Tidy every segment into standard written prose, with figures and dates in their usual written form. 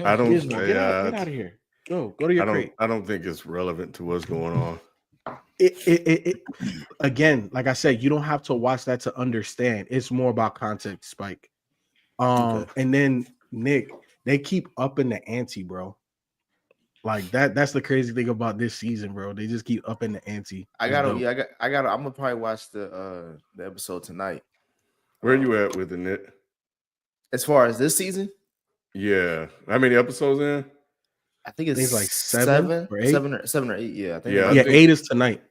I don't. Gizmo, get out of here. Go to your crate. I don't think it's relevant to what's going on. It again, like I said, you don't have to watch that to understand. It's more about context, Spike. And then Nick, they keep upping the ante, bro. Like that's the crazy thing about this season, bro. They just keep upping the ante. I got. I'm gonna probably watch the episode tonight. Where you at with it? As far as this season? Yeah. How many episodes in? I think it's like seven or eight. Seven or eight. Yeah, I think. Yeah, 8 is tonight.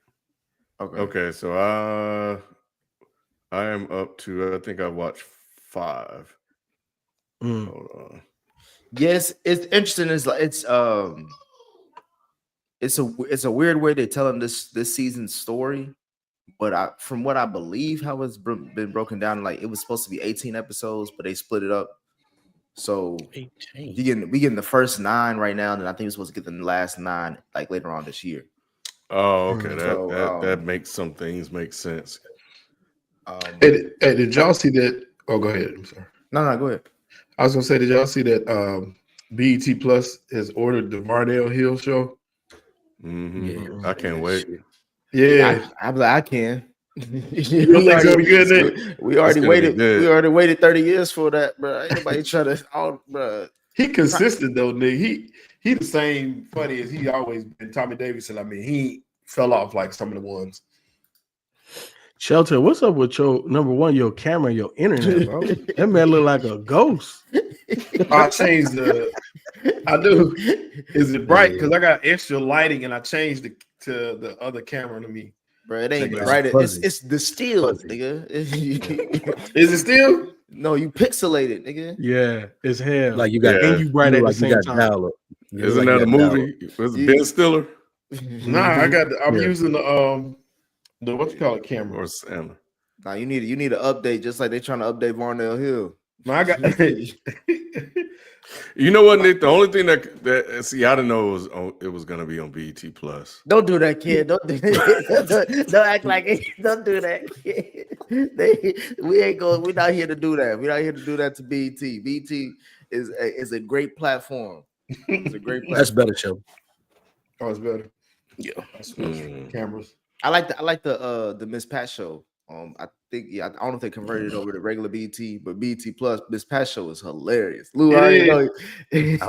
Okay. So I am up to. I think I watched 5. Hold on. Yes, it's interesting. It's a weird way they're telling this season's story, but from what I believe, how it's been broken down, like it was supposed to be 18 episodes, but they split it up. So 18. We getting the first 9 right now, and I think we're supposed to get the last 9 like later on this year. Oh, okay. That makes some things make sense. Hey, did y'all see that? Oh, go ahead. I'm sorry. No, go ahead. I was gonna say, did y'all see that BET Plus has ordered the Vardell Hill show? Mm-hmm. Yeah, I can't wait. Yeah, I'm like, I can. we already waited. We already waited 30 years for that, bro. Ain't nobody try to. Bro. He consistent though, nigga. He the same funny as he always been. Tommy Davidson. I mean, he fell off like some of the ones. Shelter, what's up with your number one, your camera, your internet, bro? That man look like a ghost. I changed I do. Is it bright? Because I got extra lighting and I changed it to the other camera to me. Bro, it ain't bright. It's the steel, nigga. Is it still? No, you pixelated, nigga. Yeah, it's hell. Like you got and you bright at the same time. Isn't that a movie? Was it Ben Stiller? Nah, I'm using the what you call it camera or Sam. Nah, you need an update, just like they trying to update Varnell Hill. No, I got. You know what, Nick? The only thing that see, I didn't know it was gonna be on BET Plus. Don't do that, kid. Don't do that. Don't act like it. Don't do that, kid. We ain't going. We're not here to do that. We're not here to do that to BET. BET is a great platform. It's a great platform. That's better, show. Oh, it's better. Yeah. Cameras. I like the Miss Pat show. I think I don't know if they converted it over to regular BT, but BT Plus Miss Pat show is hilarious. Lou, I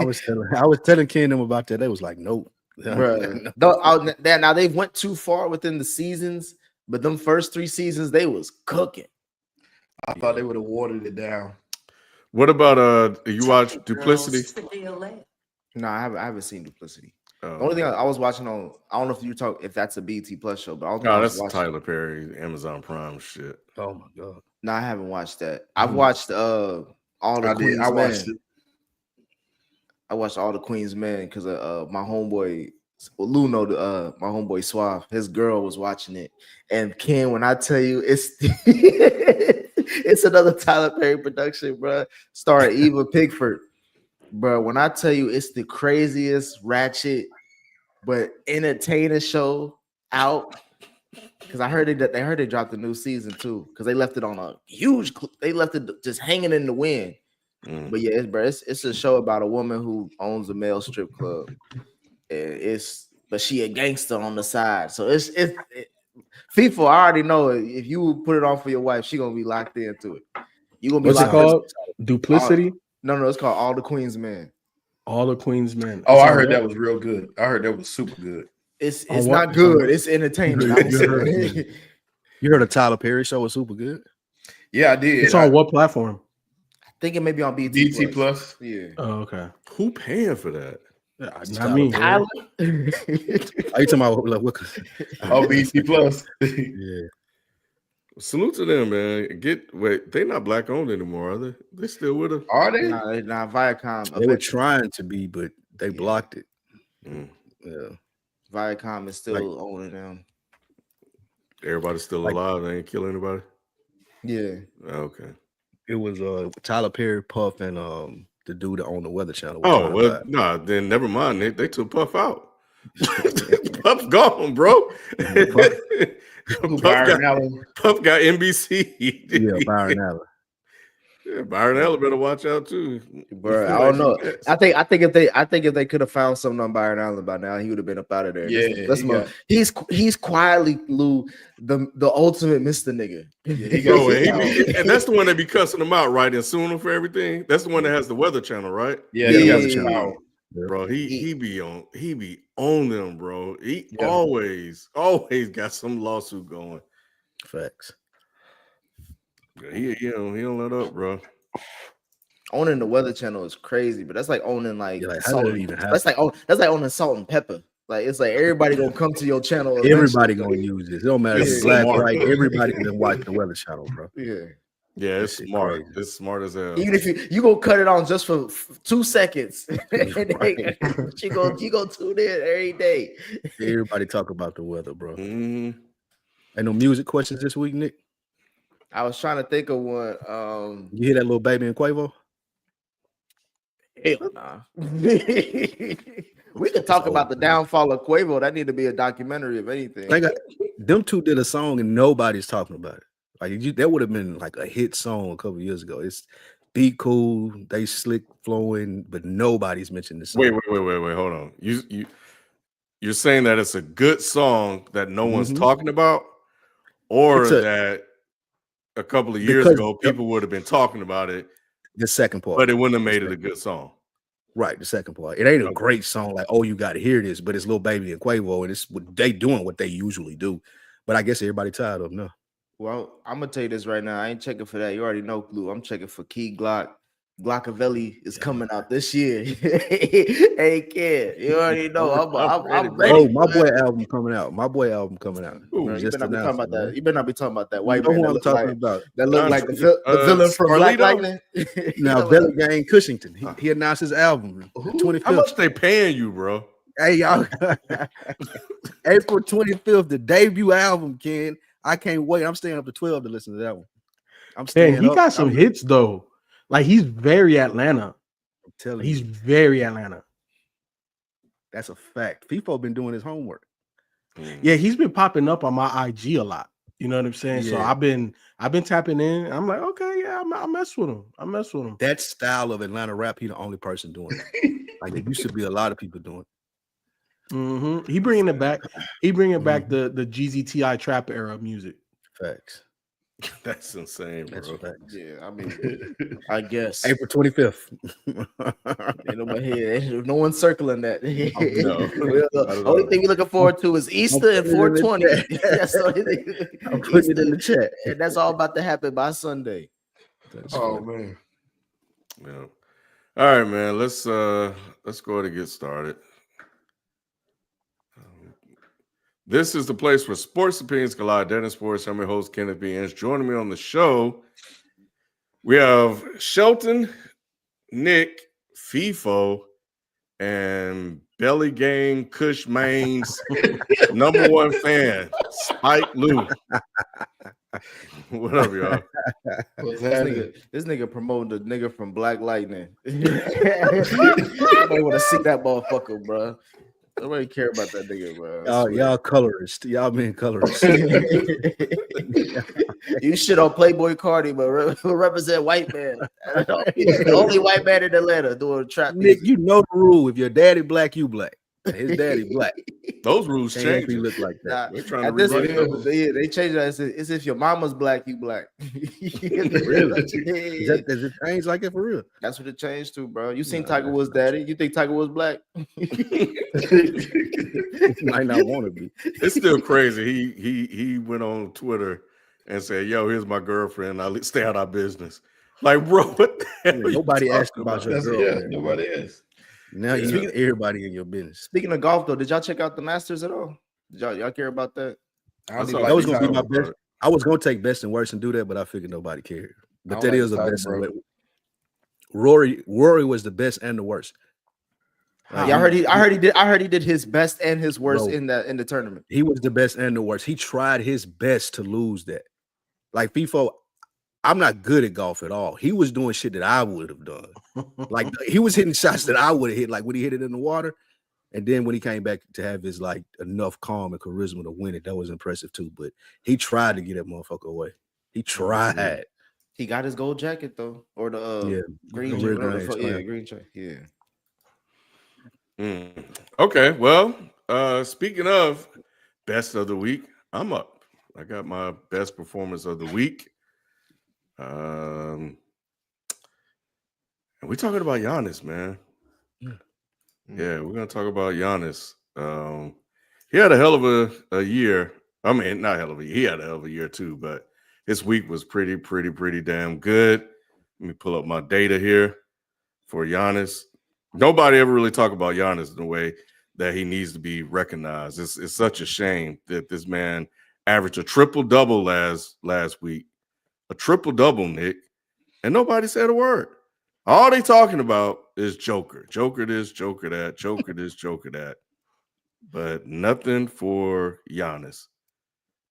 was telling Ken them about that. They was like, nope. Now they went too far within the seasons, but them first 3 seasons they was cooking. I thought they would have watered it down. What about you watch Duplicity? No, I haven't seen Duplicity. The only thing I was watching on, I don't know if you talk if that's a BT Plus show, but I don't know. That's Tyler Perry, Amazon Prime shit. Oh my god! No, I haven't watched that. I've watched all the Queen's Men. I watched all the Queen's Men because my homeboy, Lou know my homeboy Suave, his girl was watching it, and Ken, when I tell you it's it's another Tyler Perry production, bro. Starring Eva Pickford. Bro, when I tell you it's the craziest ratchet but entertaining show out, because I heard they dropped the new season too, because they left it on a huge, they left it just hanging in the wind. But yeah, it's a show about a woman who owns a male strip club, but she a gangster on the side. So it's FIFA. I already know if you put it on for your wife, she gonna be locked into it. You gonna be. What's it called? Duplicity. No, it's called All the Queen's Men. All the Queen's Men. Oh, I heard that was real good. I heard that was super good. It's not good. It's entertaining. You heard of Tyler Perry show was super good? Yeah, I did. It's on what platform? I think it may be on BT Plus. Yeah. Oh, okay. Who paying for that? Not me. Tyler. Are you talking about what? Oh, BT Plus. Yeah. Salute to them, man. They're not black owned anymore, are they? They still with us? Are they? Nah, they're not. Viacom. They were trying to be, but they blocked it. Yeah. Viacom is still owning them. Everybody's still alive. They ain't kill anybody. Yeah. Okay. It was Tyler Perry, Puff, and the dude that owned the Weather Channel. Oh well, then never mind. They took Puff out. Puff's gone, bro. Puff got NBC. Yeah, Byron Allen. Yeah, Byron Allen better watch out too. Bro, I don't know. I think if they could have found something on Byron Allen by now, he would have been up out of there. Yeah, he's quietly Lou, the ultimate Mr. Nigga. he Bro, got and that's the one that be cussing him out, right? And suing him for everything. That's the one that has the Weather Channel, right? he Yeah. got the power. Bro, he be on them, bro. He Yeah. always got some lawsuit going. Facts. He don't let up, bro. Owning the Weather Channel is crazy, but that's like owning how did it even happen? that's like owning Salt and Pepper. Like it's like everybody gonna come to your channel. Everybody gonna use this. It don't matter if It's it's black, smart. white. Everybody can watch the Weather Channel, bro. Yeah, it's shit smart. crazy. It's smart as hell. Even if you gonna cut it on just for 2 seconds, Right. you go tune in every day. Everybody talk about the weather, bro. Mhm. Ain't no music questions this week, Nick? I was trying to think of one. You hear that little baby in Quavo? Hell nah. We could talk about the downfall of Quavo. That need to be a documentary of anything. Them two did a song and nobody's talking about it. Like that would have been like a hit song a couple years ago. It's beat cool, they slick flowing, but nobody's mentioned this song. Wait, hold on. You're saying that it's a good song that no one's talking about, or that a couple of years ago people would have been talking about it. The second part, but it wouldn't have made it a good song. Right, the second part. It ain't a great song like, oh, you got to hear this, but it's Lil Baby and Quavo, and it's they doing what they usually do. But I guess everybody tired of them now. Well, I'm gonna tell you this right now. I ain't checking for that. You already know, Blue. I'm checking for Key Glock. Glockavelli is coming out this year. Hey kid, you already know. I'm ready. Oh, my boy album coming out. Ooh, you better not be talking about that. You better not be talking about that white man. Who I'm talking about? That look like the villain from Black Lightning. Now, Belly Gang Cushington. He announced his album. 25th. How much they paying you, bro? Hey, y'all. April 25th, the debut album, Ken. I can't wait. I'm staying up to 12 to listen to that one. I'm staying he got some hits though. Like he's very Atlanta. I'm telling he's you. very Atlanta. That's a fact. FIFO been doing his homework. Yeah, he's been popping up on my IG a lot. You know what I'm saying? Yeah. So I've been tapping in. I'm like, okay, yeah, I mess with him. That style of Atlanta rap, he the only person doing it. Like there used to be a lot of people doing it. He bringing it back. He bringing back the GZTI trap era music. Facts. That's insane, bro. That's facts. Yeah, I mean, I guess April 25th. Ain't nobody, no one's circling that. No, the only thing we're looking forward to is Easter and 420. That's the only thing. I'm putting it in the chat, and that's all about to happen by Sunday. Man. Yeah. All right, man. Let's go ahead and get started. This is the place where sports opinions collide. Dead in Sports. I'm your host, Kenneth B. Inch. Joining me on the show, we have Shelton, Nick, FIFO, and Belly Gang Kush Main's number one fan, Spike Lou. What up, y'all? This nigga promoting the nigga from Black Lightning. Nobody want to see that motherfucker, bro. Nobody care about that nigga, bro. Y'all colorist. Y'all being colorist. You shit on Playboy Cardi, but represent white man. The only white man in Atlanta doing trap Nick, music. you know the rule. If your daddy black, you black. His daddy black. Those rules Can't change. be look like that. They're trying to At this rewrite those. they changed that. It's if your mama's black, you black. Really? Does it change like that for real? That's what it changed to, bro. You seen Tiger Woods' daddy? You think Tiger Woods black? Might not want to be. It's still crazy. He went on Twitter and said, "Yo, here's my girlfriend. I'll stay out of our business." Like, bro, what the hell Nobody asked about your girl. Nobody is. Now you know everybody in your business. Speaking of golf, though, did y'all check out the Masters at all? Did y'all care about that? That was gonna be my best. I was gonna take best and worst and do that, but I figured nobody cared. But that is the best. Rory was the best and the worst. I heard he did his best and his worst in the tournament. He was the best and the worst. He tried his best to lose that. Like FIFO, I'm not good at golf at all. He was doing shit that I would have done. Like he was hitting shots that I would have hit, like when he hit it in the water. And then when he came back to have his like enough calm and charisma to win it, that was impressive too. But he tried to get that motherfucker away. He tried. He got his gold jacket though, or the green career jacket, grand slam. green jacket. Yeah. Okay, well, speaking of best of the week, I'm up. I got my best performance of the week. And we're talking about Giannis, man. Yeah, we're gonna talk about Giannis. He had a hell of a year. I mean, not hell of a year. He had a hell of a year too, but his week was pretty damn good. Let me pull up my data here for Giannis. Nobody ever really talk about Giannis in the way that he needs to be recognized. It's such a shame that this man averaged a triple-double last week. A triple-double, Nick, and nobody said a word. All they talking about is Joker. Joker this, Joker that, Joker this, Joker that. But nothing for Giannis.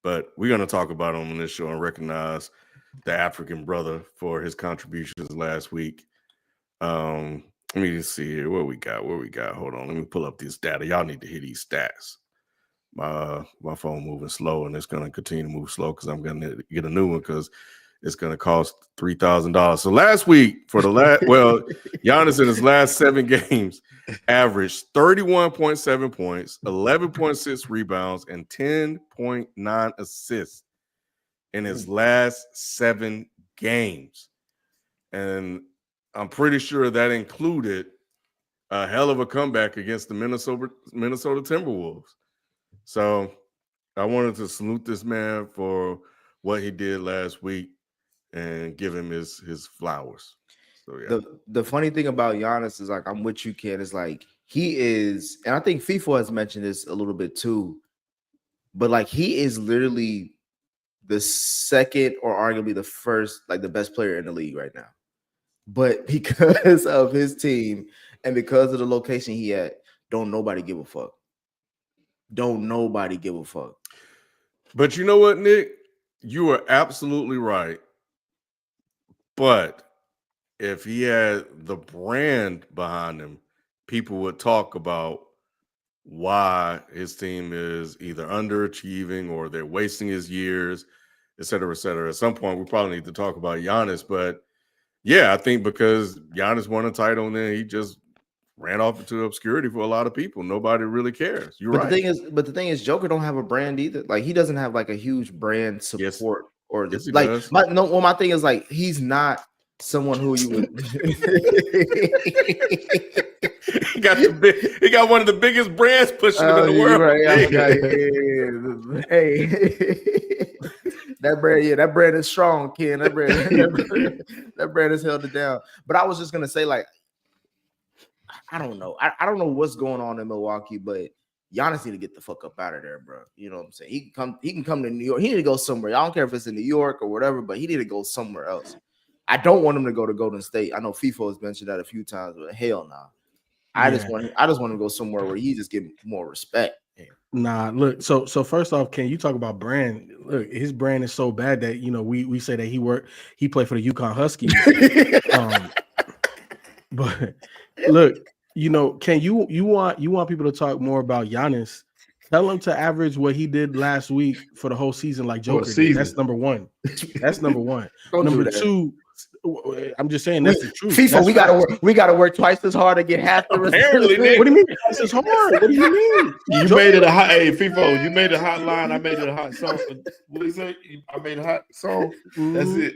But we're going to talk about him on this show and recognize the African brother for his contributions last week. Let me just see here what we got. Hold on. Let me pull up this data. Y'all need to hear these stats. My phone moving slow, and it's going to continue to move slow because I'm going to get a new one because it's going to cost $3,000. So last week, for the Giannis in his last 7 games averaged 31.7 points, 11.6 rebounds, and 10.9 assists in his last 7 games. And I'm pretty sure that included a hell of a comeback against the Minnesota Timberwolves. So I wanted to salute this man for what he did last week and give him his flowers. So yeah. The funny thing about Giannis is, like, I'm with you, Ken. It's like he is, and I think FIFA has mentioned this a little bit too, but like he is literally the second or arguably the first, like the best player in the league right now. But because of his team and because of the location he at, don't nobody give a fuck. Don't nobody give a fuck. But you know what, Nick? You are absolutely right. But if he had the brand behind him, people would talk about why his team is either underachieving or they're wasting his years, et cetera, et cetera. At some point, we probably need to talk about Giannis. But yeah, I think because Giannis won a title and then he just ran off into obscurity for a lot of people. Nobody really cares. You're right. The thing is, Joker don't have a brand either. Like he doesn't have like a huge brand support Yes, he like does. my thing is like he's not someone who you would. He got one of the biggest brands pushing him in the world. Right. Hey, that brand is strong, Ken. That brand has held it down. But I was just gonna say, like, I don't know. I don't know what's going on in Milwaukee, but Giannis need to get the fuck up out of there, bro. You know what I'm saying? He can come to New York. He need to go somewhere. I don't care if it's in New York or whatever, but he need to go somewhere else. I don't want him to go to Golden State. I know FIFA has mentioned that a few times, but hell no. I just want him to go somewhere where he just get more respect. Nah, look. So first off, can you talk about brand? Look, his brand is so bad that we say that he played for the UConn Huskies. But look, can you want people to talk more about Giannis? Tell him to average what he did last week for the whole season, like Joker did. That's number one. Number two, I'm just saying that's the truth. FIFA, we gotta work twice as hard to get half the Apparently, Nick. What do you mean twice as hard? What do you mean? You made it a hot. Hey, FIFA, you made a hot line. I made it a hot song. What is it? I made a hot song. That's it.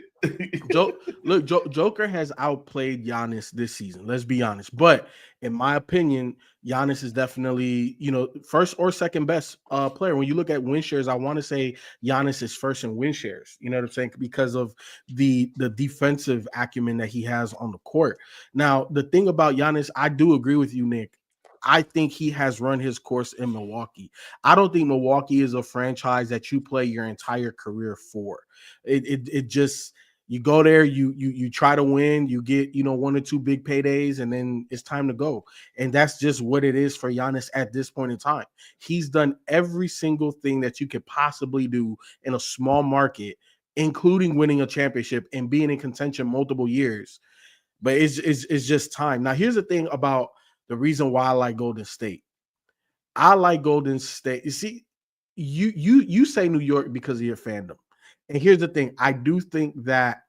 Joker has outplayed Giannis this season. Let's be honest. But in my opinion, Giannis is definitely, first or second best player. When you look at win shares, I want to say Giannis is first in win shares. You know what I'm saying? Because of the defensive acumen that he has on the court. Now, the thing about Giannis, I do agree with you, Nick. I think he has run his course in Milwaukee. I don't think Milwaukee is a franchise that you play your entire career for. It just, you go there, you try to win, you get, 1 or 2 big paydays, and then it's time to go. And that's just what it is for Giannis at this point in time. He's done every single thing that you could possibly do in a small market, including winning a championship and being in contention multiple years. But it's just time. Now, here's the thing about the reason why I like Golden State. I like Golden State. You see, you say New York because of your fandom. And here's the thing. I do think that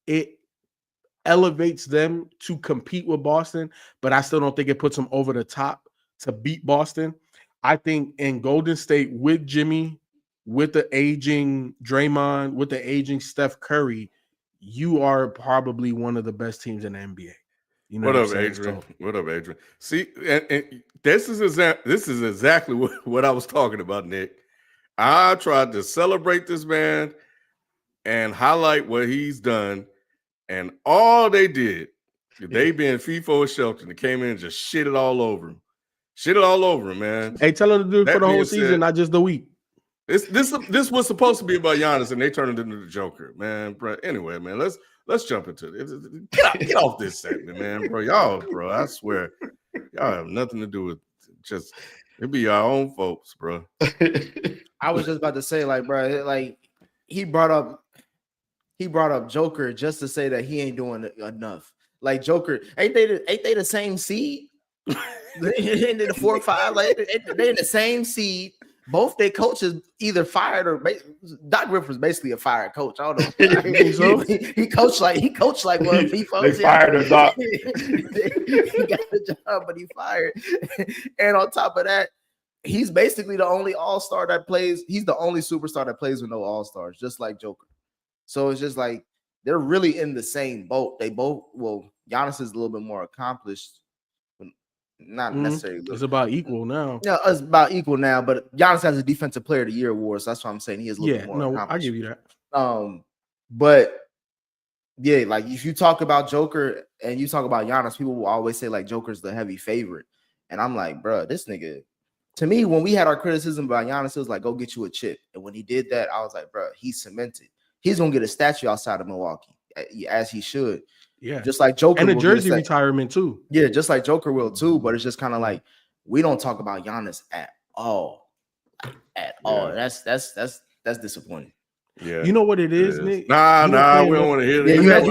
it elevates them to compete with Boston, but I still don't think it puts them over the top to beat Boston. I think in Golden State with Jimmy, with the aging Draymond, with the aging Steph Curry, you are probably one of the best teams in the NBA. You know What what I'm up, saying? Adrian? So, What up, Adrian? See, and this is exactly what I was talking about, Nick. I tried to celebrate this man and highlight what he's done, and all they did, they being FIFO and Shelton, they came in and just shit it all over him. Shit it all over him, man. hey, tell them to do it for That the whole being season, said, not just the week. this was supposed to be about Giannis, and they turned it into the Joker, man. Bro, anyway, man, let's jump into it. Get off this segment, man, bro. Y'all, bro, I swear, y'all have nothing to do with just it be our own folks, bro. I was just about to say, like, bro, like he brought up Joker just to say that he ain't doing enough. Like Joker, ain't they the same seed? They in the 4 or 5, like they in the same seed. Both their coaches either fired or Doc Rivers basically a fired coach. I don't know. he coached like one FIFA. They fired him, Doc. He got the job, but he fired. And on top of that, he's basically the only all-star that plays. He's the only superstar that plays with no all-stars, just like Joker. So it's just like they're really in the same boat. They both, well, Giannis is a little bit more accomplished. Not necessarily. It's about equal now. Yeah, it's about equal now, but Giannis has a Defensive Player of the Year award, so that's why I'm saying he is a little bit more accomplished. I give you that. But yeah, like if you talk about Joker and you talk about Giannis, people will always say like Joker's the heavy favorite, and I'm like, bro, this nigga. To me, when we had our criticism about Giannis, it was like, go get you a chip, and when he did that, I was like, bro, he's cemented. He's gonna get a statue outside of Milwaukee, as he should. Yeah, just like Joker and a jersey retirement too. Yeah, just like Joker will too. But it's just kind of like we don't talk about Giannis at all. That's disappointing. Yeah, you know what it is, Nick? Nah, we don't want to hear that. You had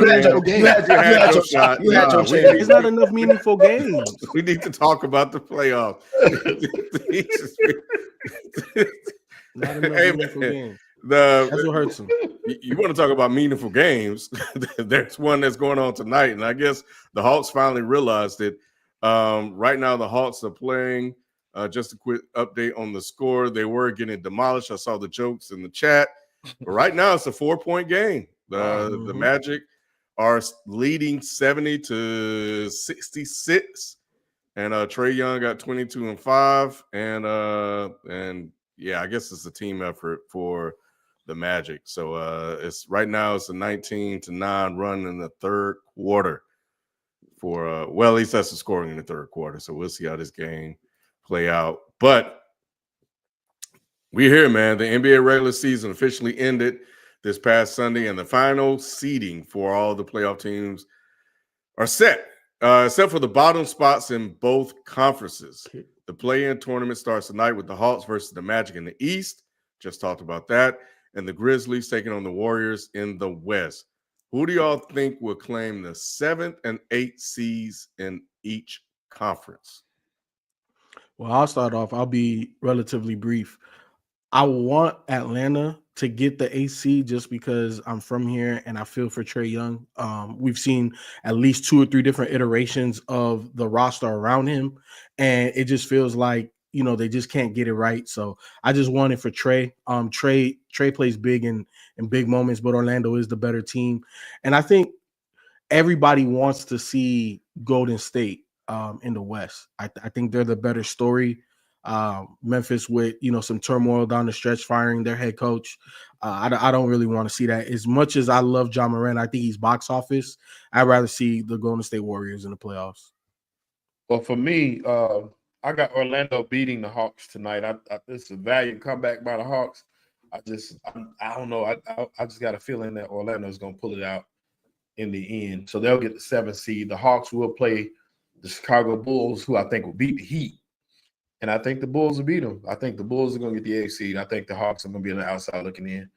your shot. You had your chance. It's not enough meaningful games. We need to talk about the playoffs. Not enough meaningful games. That's what hurts him. You want to talk about meaningful games? There's one that's going on tonight, and I guess the Hawks finally realized it. Right now, the Hawks are playing. Just a quick update on the score. They were getting demolished. I saw the jokes in the chat. But right now, it's a 4-point game. The Magic are leading 70-66, and Trae Young got 22 and 5, and yeah, I guess it's a team effort for the Magic. So it's right now it's a 19-9 run in the third quarter for well, at least that's the scoring in the third quarter. So we'll see how this game play out. But we're here, man. The NBA regular season officially ended this past Sunday, and the final seeding for all the playoff teams are set, except for the bottom spots in both conferences. The play-in tournament starts tonight with the Hawks versus the Magic in the East. Just talked about that. And the Grizzlies taking on the Warriors in the West. Who do y'all think will claim the 7th and 8th seeds in each conference? Well, I'll start off. I'll be relatively brief. I want Atlanta to get the AC just because I'm from here and I feel for Trae Young. We've seen at least 2 or 3 different iterations of the roster around him, and it just feels like, you know, they just can't get it right. So I just want it for Trae. Trae plays big in big moments, but Orlando is the better team. And I think everybody wants to see Golden State in the West. I think they're the better story. Memphis with, you know, some turmoil down the stretch, firing their head coach. I don't really want to see that. As much as I love John Morant, I think he's box office. I'd rather see the Golden State Warriors in the playoffs. Well, for me, I got Orlando beating the Hawks tonight. It's a value comeback by the Hawks. I don't know. I just got a feeling that Orlando is going to pull it out in the end. So they'll get the 7th seed. The Hawks will play the Chicago Bulls, who I think will beat the Heat. And I think the Bulls will beat them. I think the Bulls are going to get the 8th seed. I think the Hawks are going to be on the outside looking in.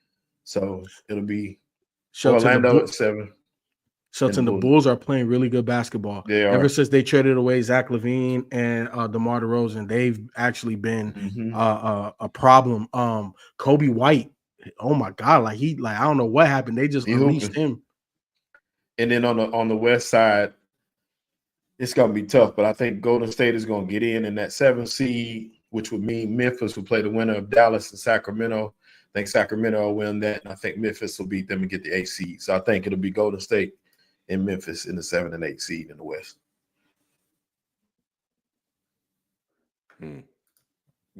So it'll be Orlando at 7. Shelton, the Bulls are playing really good basketball. Ever since they traded away Zach LaVine and DeMar DeRozan, they've actually been a problem. Kobe White, oh my God, I don't know what happened. They just released him. And then on the west side, it's gonna be tough. But I think Golden State is gonna get in that 7th seed, which would mean Memphis will play the winner of Dallas and Sacramento. I think Sacramento will win that, and I think Memphis will beat them and get the 8th seed. So I think it'll be Golden State and Memphis in the 7th and 8th seed in the West.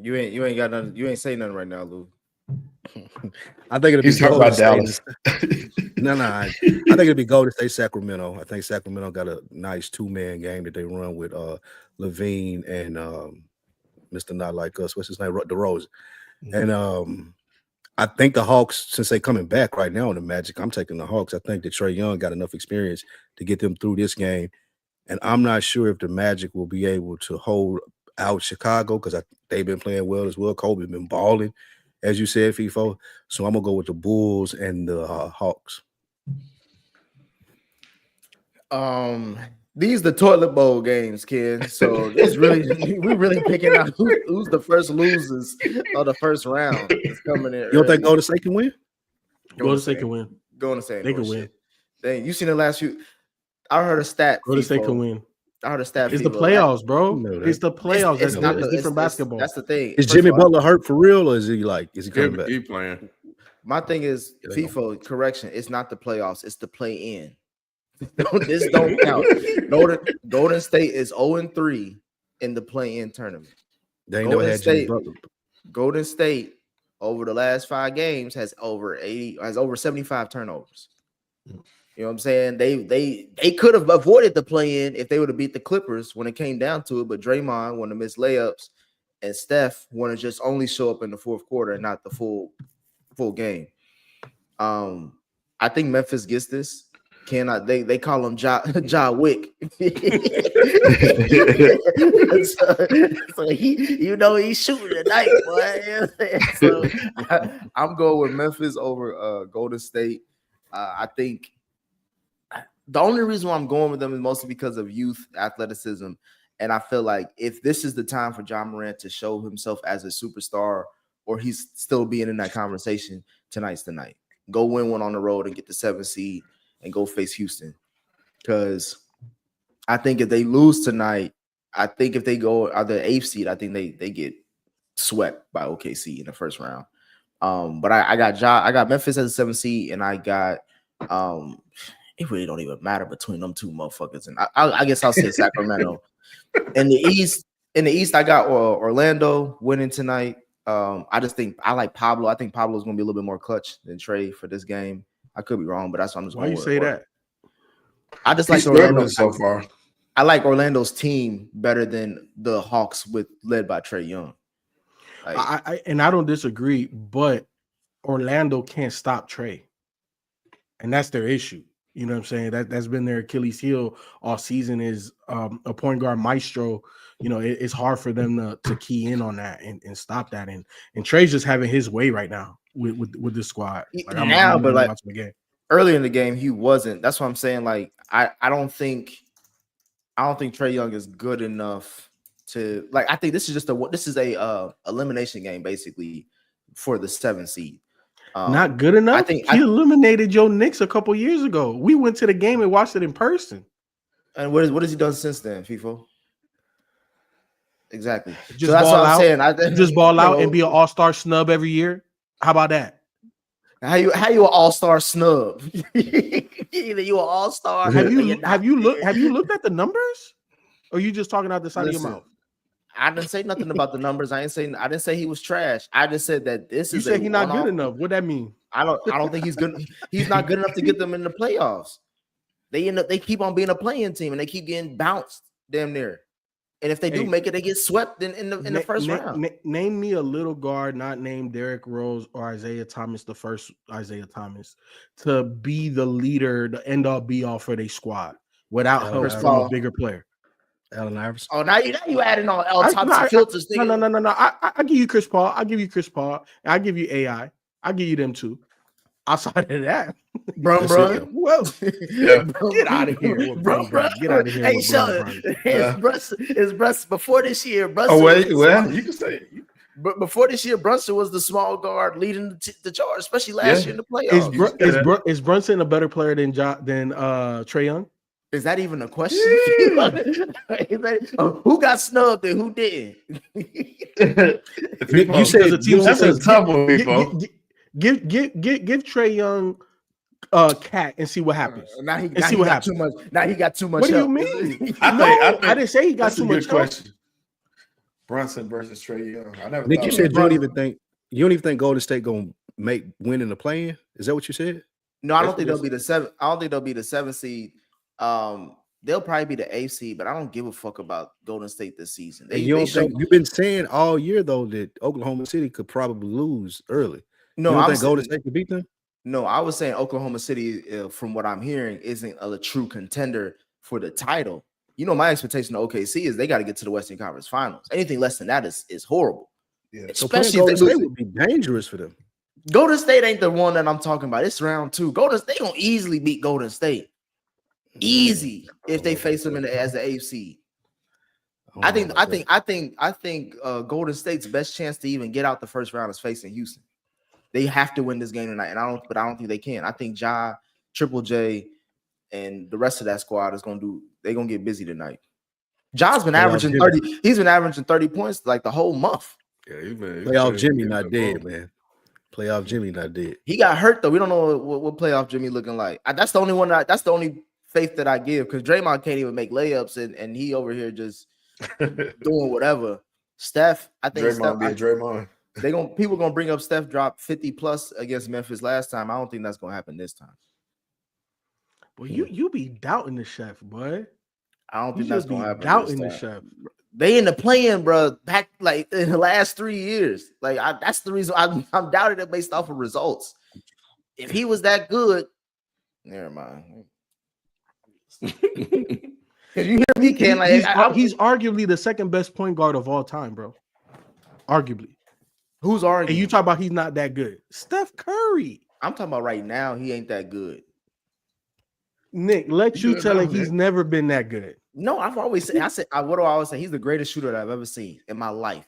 You ain't got nothing. You ain't saying nothing right now, Lou. I think it'll be He's talking Golden about Dallas. No, I think it'll be Golden State, Sacramento. I think Sacramento got a nice 2-man game that they run with Levine and Mr. Not Like Us. What's his name? DeRozan. And I think the Hawks, since they coming back right now in the Magic, I'm taking the Hawks. I think that Trae Young got enough experience to get them through this game. And I'm not sure if the Magic will be able to hold out Chicago because they've been playing well as well. Kobe's been balling, as you said, FIFO. So I'm going to go with the Bulls and the Hawks. These the toilet bowl games, Ken. So it's really we really picking out who's the first losers of the first round. It's coming in. You don't think Golden State can win? Golden State can win. Golden State. They can win. Dang, you seen the last few? I heard a stat. Golden State can win. I heard a stat. It's the playoffs, bro. No, It's the playoffs. It's not It's different basketball. That's the thing. Is First Jimmy of all, Butler hurt for real, or is he coming back? He playing. My thing is Yeah, they FIFO correction. It's not the playoffs. It's the play in. This don't count. Golden State is 0-3 in the play in tournament. They ain't never Golden had Jimmy State- Butler. Golden State over the last 5 games has over 75 turnovers. You know what I'm saying? They could have avoided the play in if they would have beat the Clippers when it came down to it, but Draymond wanted to miss layups, and Steph wanted to just only show up in the fourth quarter and not the full game. I think Memphis gets this. They call him Ja Wick. so he's shooting tonight, boy. So I'm going with Memphis over Golden State. I think the only reason why I'm going with them is mostly because of youth, athleticism, and I feel like if this is the time for John Morant to show himself as a superstar, or he's still being in that conversation, tonight's the night. Go win one on the road and get the 7th seed and go face Houston. Because I think if they lose tonight, I think if they go are the 8th seed, I think they get swept by OKC in the first round. But I got Memphis as a 7th seed, and I got it really don't even matter between them two motherfuckers. And I guess I'll say Sacramento. In the East, I got Orlando winning tonight. I just think I like Pablo. I think Pablo's gonna be a little bit more clutch than Trae for this game. I could be wrong, but that's what I'm just Why going you with. say that? I just like He's Orlando struggling so far. I like Orlando's team better than the Hawks led by Trae Young. Like, I don't disagree, but Orlando can't stop Trae, and that's their issue. You know what I'm saying? That's been their Achilles heel all season is a point guard maestro. You know, it's hard for them to key in on that and stop that. And Trae's just having his way right now with this squad. Like, early in the game, he wasn't. That's what I'm saying. Like, I don't think Trae Young is good enough to like. I think this is a elimination game basically for the 7th seed. Not good enough. I think he eliminated Joe Knicks a couple years ago. We went to the game and watched it in person. And what has he done since then, FIFO? Exactly. Just so that's what I'm saying. Just ball out and be an all-star snub every year. How about that? How you an all-star snub? Either you an all-star. Have you looked at the numbers? Or are you just talking out the side of your mouth? I didn't say nothing about the numbers. I didn't say he was trash. I just said that this is. You said he's not good enough. What that mean? I don't think he's good. He's not good enough to get them in the playoffs. They keep on being a playing team and they keep getting bounced damn near. And if they do make it, they get swept in the first round. Name me a little guard not named Derrick Rose or Isaiah Thomas, the first Isaiah Thomas, to be the leader, the end all be all for their squad without help from a bigger player. Allen Iverson. Oh, now you adding on Thompson filters. No. I give you Chris Paul. I give you Chris Paul. And I give you AI. I give you them too. Outside of that, Brun. Well, yeah. Get out of here, Brun. Get out of here. Hey, Sean, his breasts before this year. Oh wait, well, you can say it. But before this year, Brunson was the small guard leading the charge, especially last year in the playoffs. Is Brunson a better player than Trae Young? Is that even a question? Who got snubbed and who didn't? You said the team that's a says, tough one, people. give Trae Young cat and see what happens. Now he see what got happens. too much. Now he got too much. What do you help. mean? I didn't say he got that's too a much good help. question. Brunson versus Trae Young. I never. Nick, thought you of said that. you don't even think Golden State gonna win in the play-in? Is that what you said? No, I don't think they'll be the 7. I don't think they'll be the 7th seed. They'll probably be the 8th seed, but I don't give a fuck about Golden State this season. You've been saying all year though that Oklahoma City could probably lose early. No, you don't I think Golden State could beat them? No, I was saying Oklahoma City, from what I'm hearing, isn't a true contender for the title. You know, my expectation of OKC is they got to get to the Western Conference Finals. Anything less than that is horrible. Yeah. Especially so Golden if they State lose. would be dangerous for them. Golden State ain't the one that I'm talking about. It's round 2. Golden State gonna easily beat Golden State. Easy if they face them as the AFC. I think Golden State's best chance to even get out the first round is facing Houston. They have to win this game tonight, and I don't think they can. I think Ja, Triple J, and the rest of that squad they're gonna get busy tonight. Ja's been averaging 30. He's been averaging 30 points like the whole month. Yeah, he's been Playoff Jimmy not dead, man. Playoff Jimmy not dead. He got hurt though. We don't know what playoff Jimmy looking like. That's the only one. That's the only faith that I give, because Draymond can't even make layups, and he over here just doing whatever. Steph, I think Draymond. People gonna bring up Steph dropped 50 plus against Memphis last time. I don't think that's gonna happen this time. Well, you be doubting the chef, boy. I don't think that's gonna happen. Doubting the chef. They in the playing, bro. Back like in the last 3 years. Like that's the reason I'm doubting it based off of results. If he was that good, never mind. Because you hear me, Ken? Like he's arguably the second best point guard of all time, bro. Arguably. Who's arguing? And you talk about he's not that good. Steph Curry. I'm talking about right now. He ain't that good. Nick, let you tell him he's never been that good. No, I've always said. What do I always say? He's the greatest shooter that I've ever seen in my life.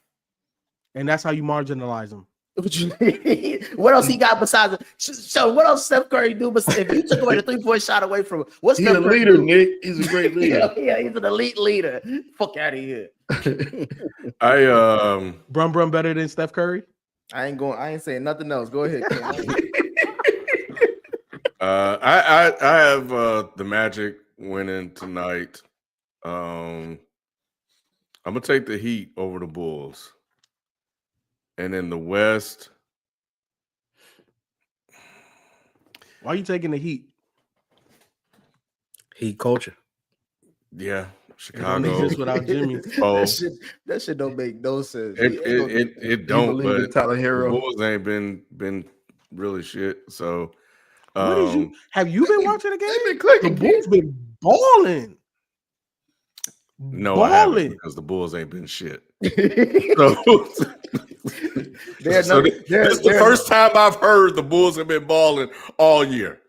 And that's how you marginalize him. What else he got besides? So what else Steph Curry do? But if you took away the 3-point shot away from him, what's he's Steph a Curry leader, do? Nick. He's a great leader. yeah, he's an elite leader. Fuck out of here. Brum better than Steph Curry. I ain't saying nothing else. Go ahead. I have the Magic winning tonight. I'm gonna take the Heat over the Bulls. And in the West, why are you taking the Heat? Heat culture. Yeah, It Chicago. don't exist without Jimmy. Oh, that shit don't make no sense. it don't. But Tyler the Hero. Bulls ain't been really shit. So, have you been watching the game? They've been clicking. The Bulls been balling. no, I haven't, because the Bulls ain't been shit. So, that's the first time I've heard the Bulls have been balling all year.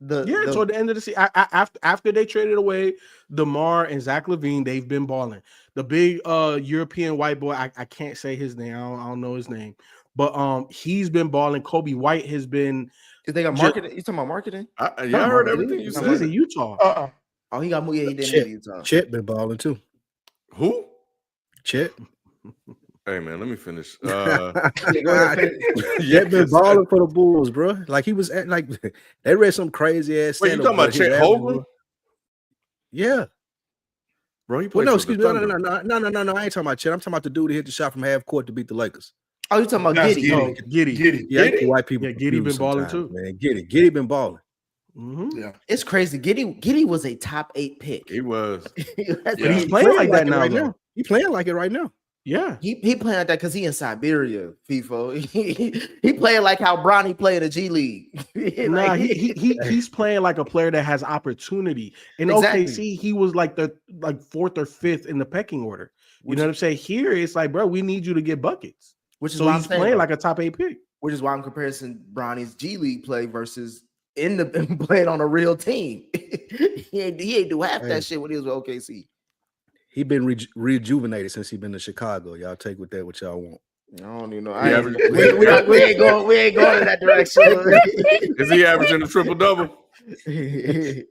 Toward the end of the season, after they traded away DeMar and Zach LaVine, they've been balling. The big European white boy, I can't say his name. I don't know his name, but he's been balling. Kobe White has been. Is they got marketing? You talking about marketing? I heard everything you said. He's in Utah. Oh, he got moved. Yeah, he didn't in Utah. Chet been balling too. Who? Chet. Hey man, let me finish. Chet been balling for the Bulls, bro. Like he was at, like they read some crazy ass. Wait, you talking about Chet Holmgren? Yeah, bro. He well, played no, for excuse the me, Thunder. no. I ain't talking about Chet. I'm talking about the dude who hit the shot from half court to beat the Lakers. Oh, you talking about That's Giddy? Giddy. Yeah, white people. Yeah, Giddy been balling sometimes, too. man. Giddy been balling. Mm-hmm. Yeah. It's crazy. Giddy was a top 8 pick. He was. But he's playing like that now. Right though. now. He playing like it right now. Yeah, He playing like that because he in Siberia, FIFO. He playing like how Bronny played in the G League. nah, he's playing like a player that has opportunity. In Exactly. OKC, he was like the 4th or 5th in the pecking order. You know what I'm saying? Here, it's like, bro, we need you to get buckets. Which is So why he's I'm saying, playing like a top 8 pick. which is why I'm comparing Bronny's G League play versus playing on a real team. he ain't do half that shit when he was with OKC. He been rejuvenated since he been to Chicago. Y'all take with that what y'all want. I don't even know. He I averaged- ain't, we ain't going in that direction. Is he averaging a triple double? He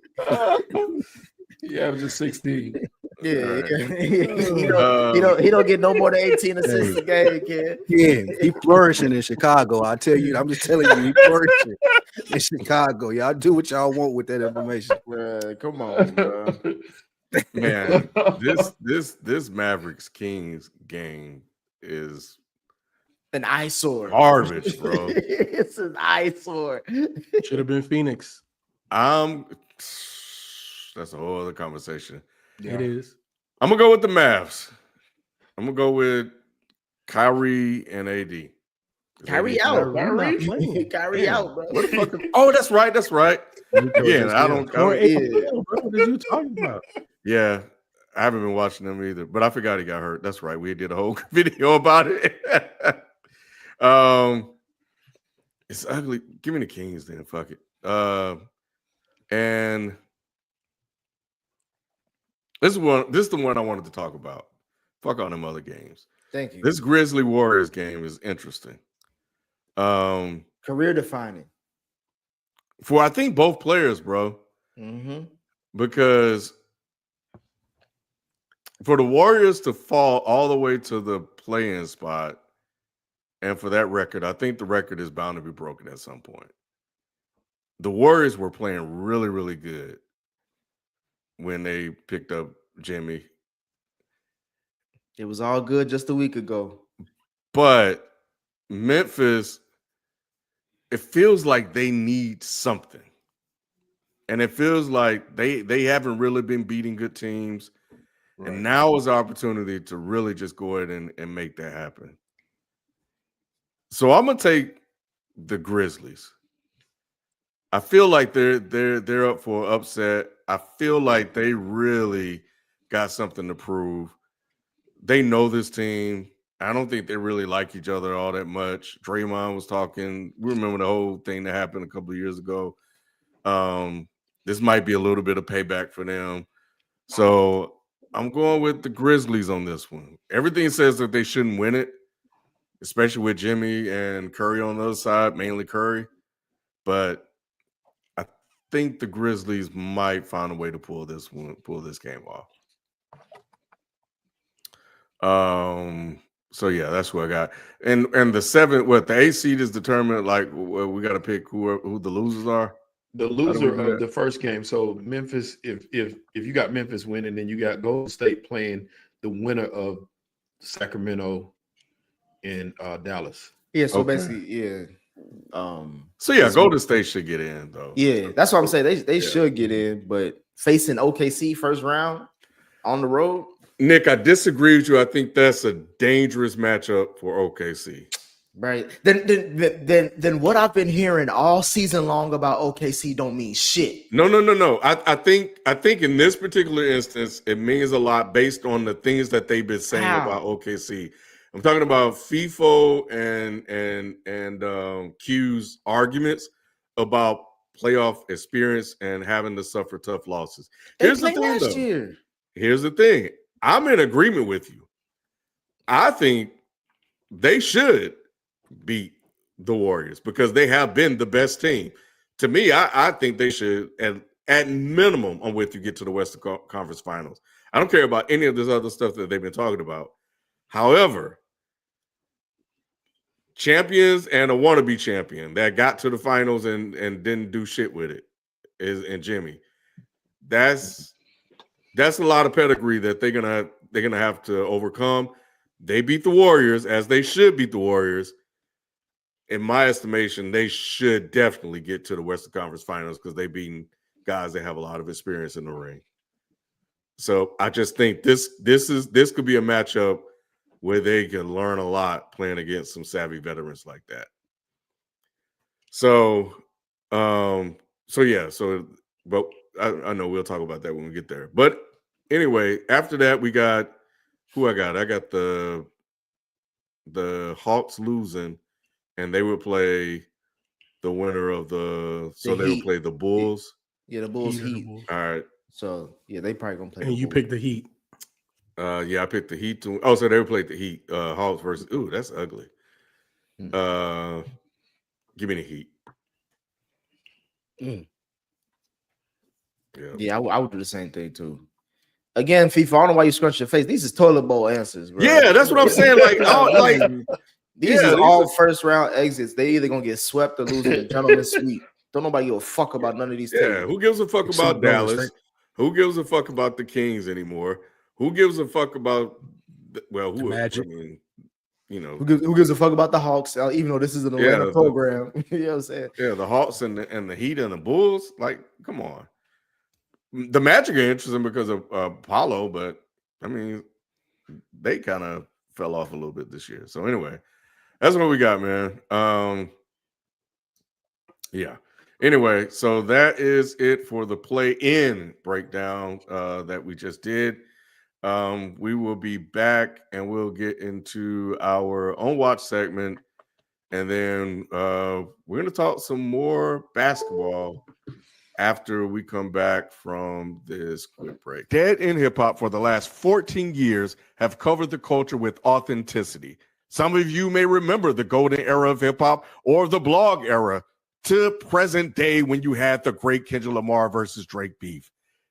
averages 16. Yeah, Alright. he don't get no more than 18 assists Hey. a game, kid. Yeah, he flourishing in Chicago. I tell you, I'm just telling you, he flourishing in Chicago. Y'all do what y'all want with that information. Bruh, come on, bro. Man, this Mavericks Kings game is An eyesore. garbage, bro. It's an eyesore. Should have been Phoenix. That's a whole other conversation. It is. I'm gonna go with the Mavs. I'm gonna go with Kyrie and AD. Kyrie out. Kyrie not playing. Kyrie Damn, out, bro. what the fuck? Oh, that's right. That's right. Again, I don't. Or Yeah. ACL, bro. What are you talking about? Yeah, I haven't been watching them either, but I forgot he got hurt. That's right. We did a whole video about it. It's ugly. Give me the Kings then. Fuck it. And this is the one I wanted to talk about. Fuck all them other games. Thank you. This Grizzly Warriors game is interesting. Career defining. For I think both players, bro, Mm-hmm. because for the Warriors to fall all the way to the play-in spot, and for that record, I think the record is bound to be broken at some point. The Warriors were playing really, really good when they picked up Jimmy. It was all good just a week ago. But Memphis, it feels like they need something. And it feels like they haven't really been beating good teams. Right. And now is the opportunity to really just go ahead and make that happen. So I'm gonna take the Grizzlies. I feel like they're up for an upset. I feel like they really got something to prove. They know this team. I don't think they really like each other all that much. Draymond was talking. We remember the whole thing that happened a couple of years ago. This might be a little bit of payback for them. So I'm going with the Grizzlies on this one. Everything says that they shouldn't win it, especially with Jimmy and Curry on the other side, mainly Curry. But I think the Grizzlies might find a way to pull this game off. So yeah, that's what I got. And the the 8 seed is determined. Like we got to pick who the losers are. The loser of the first game. So Memphis, if you got Memphis winning, then you got Golden State playing the winner of Sacramento and Dallas. Yeah, so Okay. basically, yeah. So yeah, Golden State should get in though. Yeah, that's what I'm saying. They Yeah. should get in, but facing OKC first round on the road. Nick, I disagree with you. I think that's a dangerous matchup for OKC. Right. Then what I've been hearing all season long about OKC don't mean shit. No. I think in this particular instance, it means a lot based on the things that they've been saying How? about OKC. I'm talking about FIFO and Q's arguments about playoff experience and having to suffer tough losses. They Here's the played thing, last though. year. Here's the thing. I'm in agreement with you. I think they should beat the Warriors because they have been the best team. To me, I think they should, at minimum, I'm with you, get to the Western Conference Finals. I don't care about any of this other stuff that they've been talking about. However, champions and a wannabe champion that got to the finals and didn't do shit with it and Jimmy. That's a lot of pedigree that they're gonna have to overcome. They beat the Warriors as they should beat the Warriors. In my estimation, they should definitely get to the Western Conference Finals because they've beaten guys that have a lot of experience in the ring. So I just think this could be a matchup where they can learn a lot playing against some savvy veterans like that. So, but I know we'll talk about that when we get there. But anyway, after that, we got who I got. I got the Hawks losing, and they would play the winner of they would Heat. play the Bulls. Yeah, the Bulls Heat or the Heat. Bulls. All right. So yeah, they probably gonna play. And the you Bulls. pick the Heat. Yeah, I picked the Heat to. Oh, so they played the Heat. Hawks versus. Ooh, that's ugly. Give me the Heat. Yeah, I would do the same thing too. Again, FIFA, I don't know why you scrunch your face. These is toilet bowl answers, bro. Yeah, that's what I'm saying. Like, these is all first round exits. They either gonna get swept or lose in the gentleman's sweep. Don't nobody give a fuck about none of these Yeah, things. who gives a fuck about Dallas? Who gives a fuck about the Kings anymore? Who gives a fuck about the Magic? I mean, you know, who gives a fuck about the Hawks? Even though this is an Atlanta program, you know what I'm saying? Yeah, the Hawks and the Heat and the Bulls. Like, come on. The Magic are interesting because of Paulo, but I mean, they kind of fell off a little bit this year. So anyway, that's what we got, man. Yeah. Anyway, so that is it for the play-in breakdown that we just did. We will be back and we'll get into our own watch segment, and then we're going to talk some more basketball after we come back from this quick break. Dead in Hip Hop for the last 14 years have covered the culture with authenticity. Some of you may remember the golden era of hip hop or the blog era to present day when you had the great Kendrick Lamar versus Drake beef.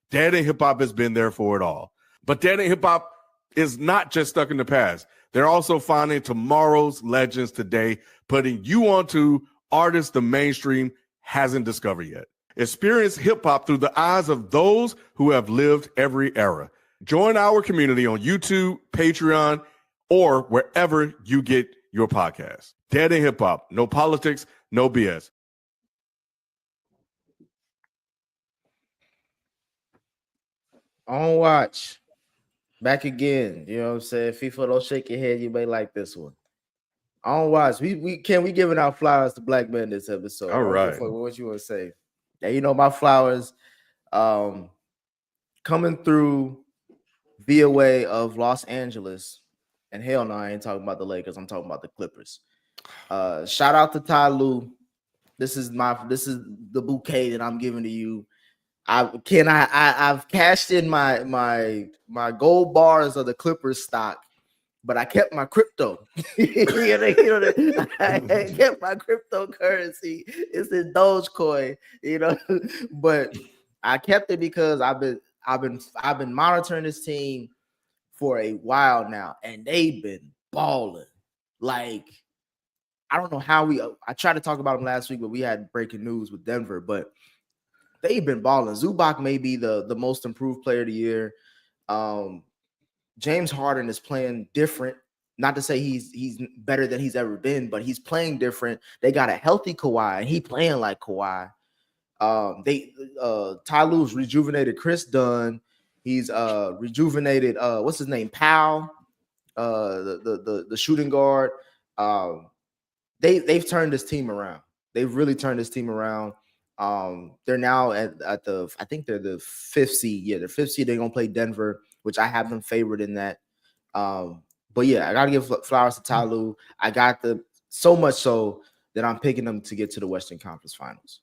Dead in Hip Hop has been there for it all. But Dead in Hip Hop is not just stuck in the past. They're also finding tomorrow's legends today, putting you onto artists the mainstream hasn't discovered yet. Experience hip hop through the eyes of those who have lived every era. Join our community on YouTube, Patreon, or wherever you get your podcasts. Dead in Hip Hop. No politics, no BS. On watch. Back again. You know what I'm saying? FIFA, don't shake your head. You may like this one. On watch. We giving out flowers to black men this episode. All right. What you want to say? Yeah, you know, my flowers coming through via way of Los Angeles. And hell no, I ain't talking about the Lakers. I'm talking about the Clippers. Shout out to Ty Lue. This is the bouquet that I'm giving to you. I've cashed in my gold bars of the Clippers stock, but I kept my crypto. I kept my cryptocurrency. It's in Dogecoin, but I kept it because I've been monitoring this team for a while now, and they've been balling. Like, I don't know how I tried to talk about them last week, but we had breaking news with Denver, but they've been balling. Zubac may be the most improved player of the year. James Harden is playing different. Not to say he's better than he's ever been, but he's playing different. They got a healthy Kawhi, and he playing like Kawhi. Ty Lue's rejuvenated Chris Dunn. He's rejuvenated what's his name? Powell, the shooting guard. They've turned this team around. They've really turned this team around. They're now at the, I think they're the 5th seed. Yeah, they're 5th seed. They're gonna play Denver, which I have them favored in that. But yeah, I gotta give flowers to Ty Lue. I got so much so that I'm picking them to get to the Western Conference Finals.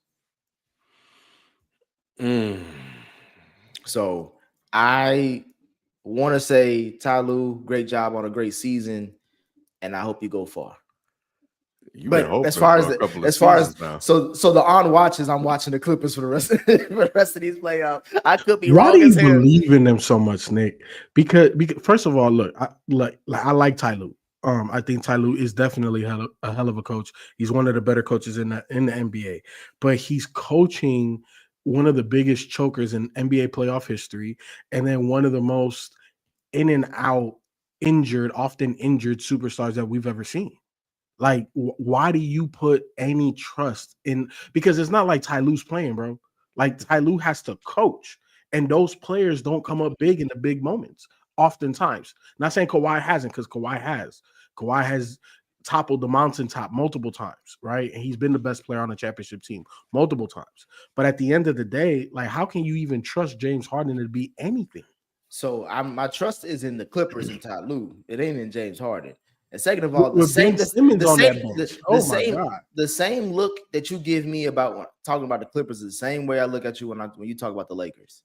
So I want to say, Ty Lue, great job on a great season, and I hope you go far. But as far as the on watches, I'm watching the Clippers for the rest of these playoffs. I could be wrong. Why do you believe in them so much, Nick? Because first of all, look, I like Ty Lue. I think Ty Lue is definitely a hell of a coach. He's one of the better coaches in the NBA, but he's coaching one of the biggest chokers in NBA playoff history, and then one of the most in and out often injured superstars that we've ever seen. Like, why do you put any trust in? Because it's not like Ty Lue's playing, bro. Like, Ty Lue has to coach, and those players don't come up big in the big moments. Oftentimes, not saying Kawhi hasn't, because Kawhi has toppled the mountaintop multiple times, right? And he's been the best player on the championship team multiple times. But at the end of the day, like, how can you even trust James Harden to be anything? So my trust is in the Clippers and Ty Lue. It ain't in James Harden. And second of all, the same look that you give me about talking about the Clippers is the same way I look at you when you talk about the Lakers.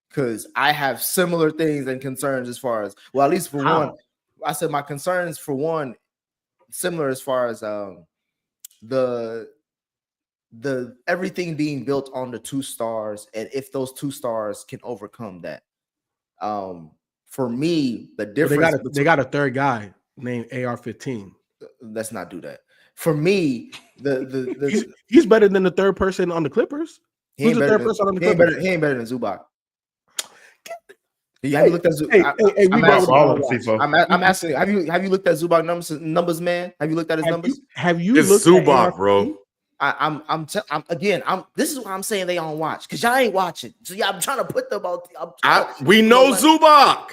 because I have similar things and concerns as far as at least for one. I said my concerns for one similar as far as the everything being built on the 2 stars, and if those 2 stars can overcome that. For me, the difference they got a third guy named AR-15. Let's not do that. For me, he's better than the third person on the Clippers. Who's the third person on the Clippers? He ain't better than Zubac. Have you looked at I'm asking. Have you looked at Zubac numbers, man? Have you looked at his numbers? Have you it's looked Zubac, at bro? This is why I'm saying they don't watch, because y'all ain't watching. So I'm trying to put them out. We know Zubac.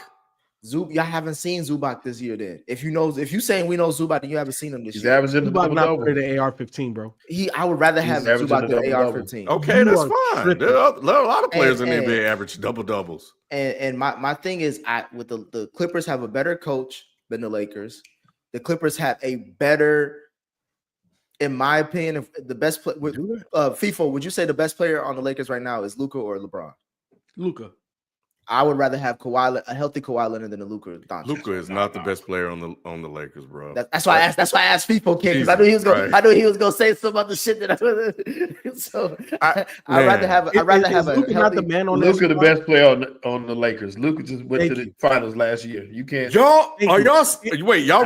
Y'all haven't seen Zubac this year. Then, if you saying we know Zubac, then you haven't seen him this He's year. Averaging Zubac not better than AR-15, bro. I would rather have Zubac than AR-15. Okay, that's fine. There are a lot of players in the NBA average double doubles. And my thing is, with the Clippers have a better coach than the Lakers. The Clippers have a better, in my opinion, the best player. FIFA, would you say the best player on the Lakers right now is Luka or LeBron? Luka. I would rather have a healthy Kawhi Leonard than a Luka Doncic. Luka is not the best player on the Lakers, bro. That's why I asked. That's why I asked FIFA, kid, because I knew he was gonna say some other shit that I'd rather have a Luka not the man on Luka the best player on the Lakers. Luka just went to the finals last year. You can't. Y'all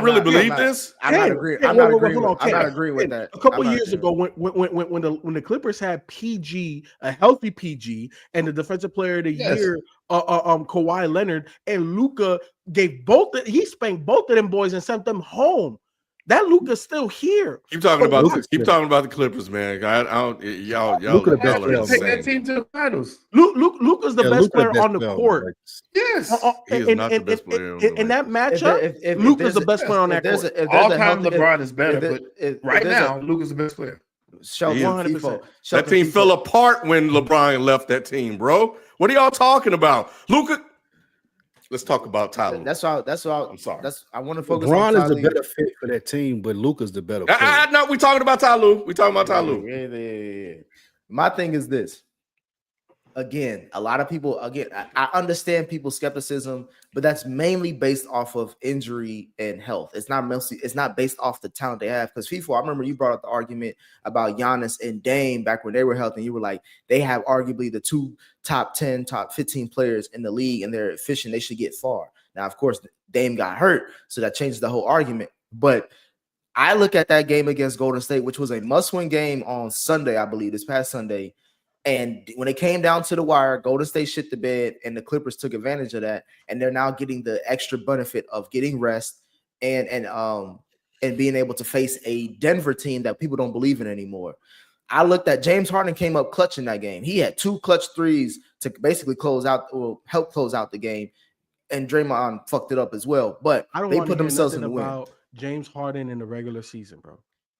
really believe this? I'm not agreeing. I'm not agreeing with that. A couple years ago, when the Clippers had PG, a healthy PG, and the defensive player of the year, Kawhi Leonard, and Luka he spanked both of them boys and sent them home. That Luka's still here. Keep talking about the Clippers, man. Y'all Luka the best player. Take that team to the finals. Luka's the best player on the court. Yes, he is not the best player in that matchup. Luka's the best player on that court. All time LeBron is better, but right now Luka's the best player. That team fell apart when LeBron left that team, bro. What are y'all talking about? Luka. Let's talk about Tyler. That's all. I'm sorry. I want to focus. LeBron is the better fit for that team, but Luka's the better player. No, we talking about Tyloo. We talking about Tyloo. Yeah. My thing is this. Again, a lot of people. I understand people's skepticism, but that's mainly based off of injury and health. It's not based off the talent they have. Because FIFA, I remember you brought up the argument about Giannis and Dame back when they were healthy. And you were like, they have arguably the 2 top 10, top 15 players in the league, and they're efficient. They should get far. Now, of course, Dame got hurt, so that changes the whole argument. But I look at that game against Golden State, which was a must-win game on Sunday, I believe, this past Sunday. And when it came down to the wire, Golden State shit the bed, and the Clippers took advantage of that. And they're now getting the extra benefit of getting rest and being able to face a Denver team that people don't believe in anymore. I looked at James Harden came up clutch in that game. He had 2 clutch threes to basically help close out the game. And Draymond fucked it up as well. But they put themselves in the win. About James Harden in the regular season, bro.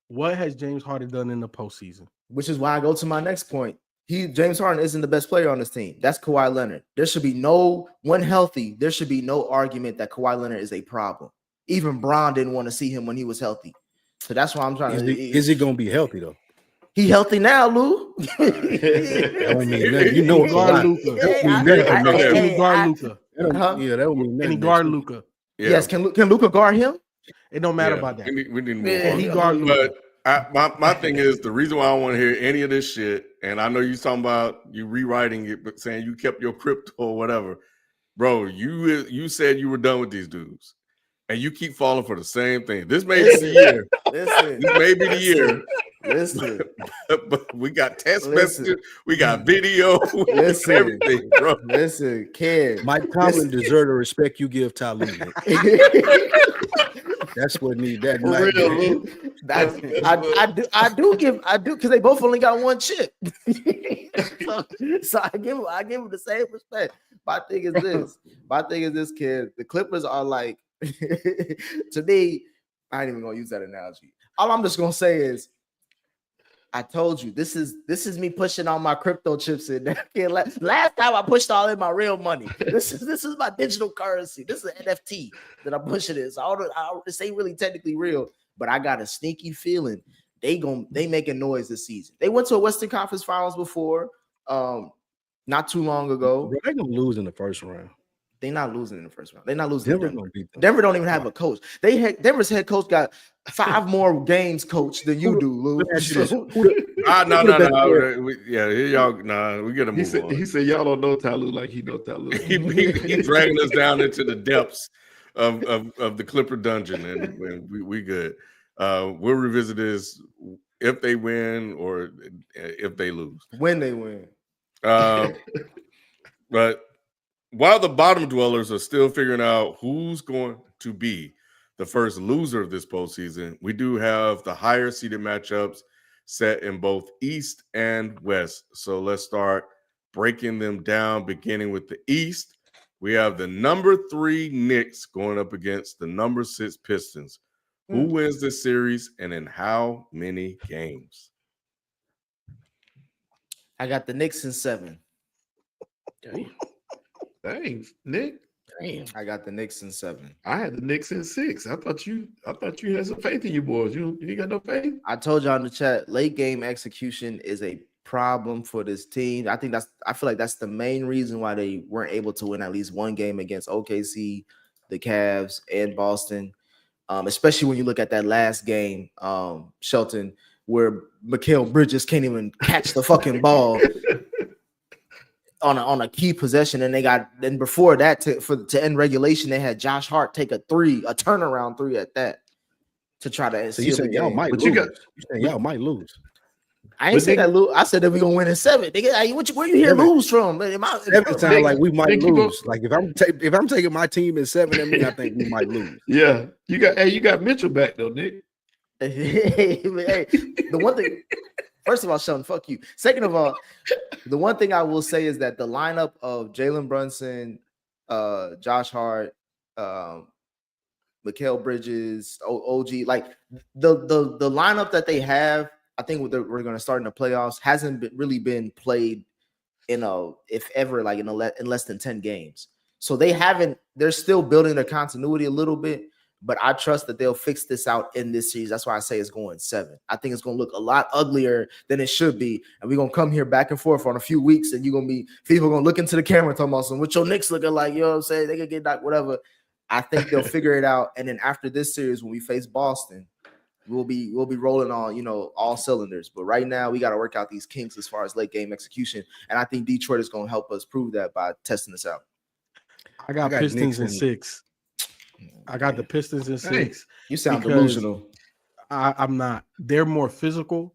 What has James Harden done in the postseason? Which is why I go to my next point. James Harden isn't the best player on this team. That's Kawhi Leonard. There should be when healthy, there should be no argument that Kawhi Leonard is a problem. Even Bron didn't want to see him when he was healthy. So that's why I'm trying to. Is he going to be healthy though? He healthy now, Lou. That don't mean nothing. You know, guard Luka. Can he guard Luka? Yeah, that would mean nothing. Can he guard Luka? Yes. Can Luka guard him? It don't matter about that. We didn't move on. He guard Luka. My thing is, the reason why I don't want to hear any of this shit, and I know you're talking about you rewriting it, but saying you kept your crypto or whatever, bro. You said you were done with these dudes, and you keep falling for the same thing. This may be the year. This may be the year. Listen, but we got text messages, we got video, everything, bro. Listen, kid. Mike Tomlin deserves the respect you give Tyler. That's what need that. I do because they both only got 1 chip. so I give him the same respect. My thing is this, kid. The Clippers are like, to me, I ain't even gonna use that analogy. All I'm just gonna say is, I told you this is me pushing all my crypto chips in there. Last time I pushed all in my real money. This is my digital currency. This is an NFT that I'm pushing in. So this ain't really technically real, but I got a sneaky feeling they making noise this season. They went to a Western Conference Finals before. not too long ago. Bro, they're gonna lose in the first round. They're not losing in the first round. They're not losing. Denver to Denver. gonna beat them. Denver don't even have a coach. Denver's head coach got 5 more games coached than you do, Lou. Let me ask you this. So- No. Yeah, here y'all. Nah, we gotta move on. He said, y'all don't know Tyloo like he know Tyloo. He dragging us down into the depths of the Clipper dungeon, and we good. We'll revisit this if they win or if they lose. when they win. But while the bottom dwellers are still figuring out who's going to be the first loser of this postseason, we do have the higher seeded matchups set in both East and West. So let's start breaking them down, beginning with the East. We have the number 3 Knicks going up against the number 6 Pistons. Who wins this series and in how many games? I got the Knicks in 7. Dang, Nick. Damn. I got the Knicks in 7. I had the Knicks in 6. I thought you had some faith in you boys. You ain't got no faith. I told y'all in the chat, late game execution is a problem for this team. I feel like that's the main reason why they weren't able to win at least one game against OKC, the Cavs, and Boston. Especially when you look at that last game, Shelton, where Mikal Bridges can't even catch the fucking ball on a key possession, and then before that to end regulation, they had Josh Hart take a turnaround 3 at that to try to. So you saying y'all might lose? Y'all might lose. I ain't say that. I said that we gonna win in 7. Nigga, where you hear lose from? Every time like we might lose. Like if I'm taking my team in 7, that means I think we might lose. Yeah, you got Mitchell back though, Nick. Hey, the one thing. First of all, Sheldon, fuck you. Second of all, the one thing I will say is that the lineup of Jalen Brunson, Josh Hart, Mikal Bridges, OG, like the lineup that they have, I think we're going to start in the playoffs hasn't really been played in less than 10 games. So they're still building their continuity a little bit. But I trust that they'll fix this out in this series. That's why I say it's going 7. I think it's going to look a lot uglier than it should be. And we're going to come here back and forth on a few weeks, and people going to look into the camera and talk about what your Knicks looking like. You know what I'm saying? They could get that, whatever. I think they'll figure it out. And then after this series, when we face Boston, we'll be rolling on, all cylinders. But right now, we got to work out these kinks as far as late game execution. And I think Detroit is going to help us prove that by testing this out. I got Pistons in 6. I got the Pistons in 6. You sound delusional. I'm not. They're more physical.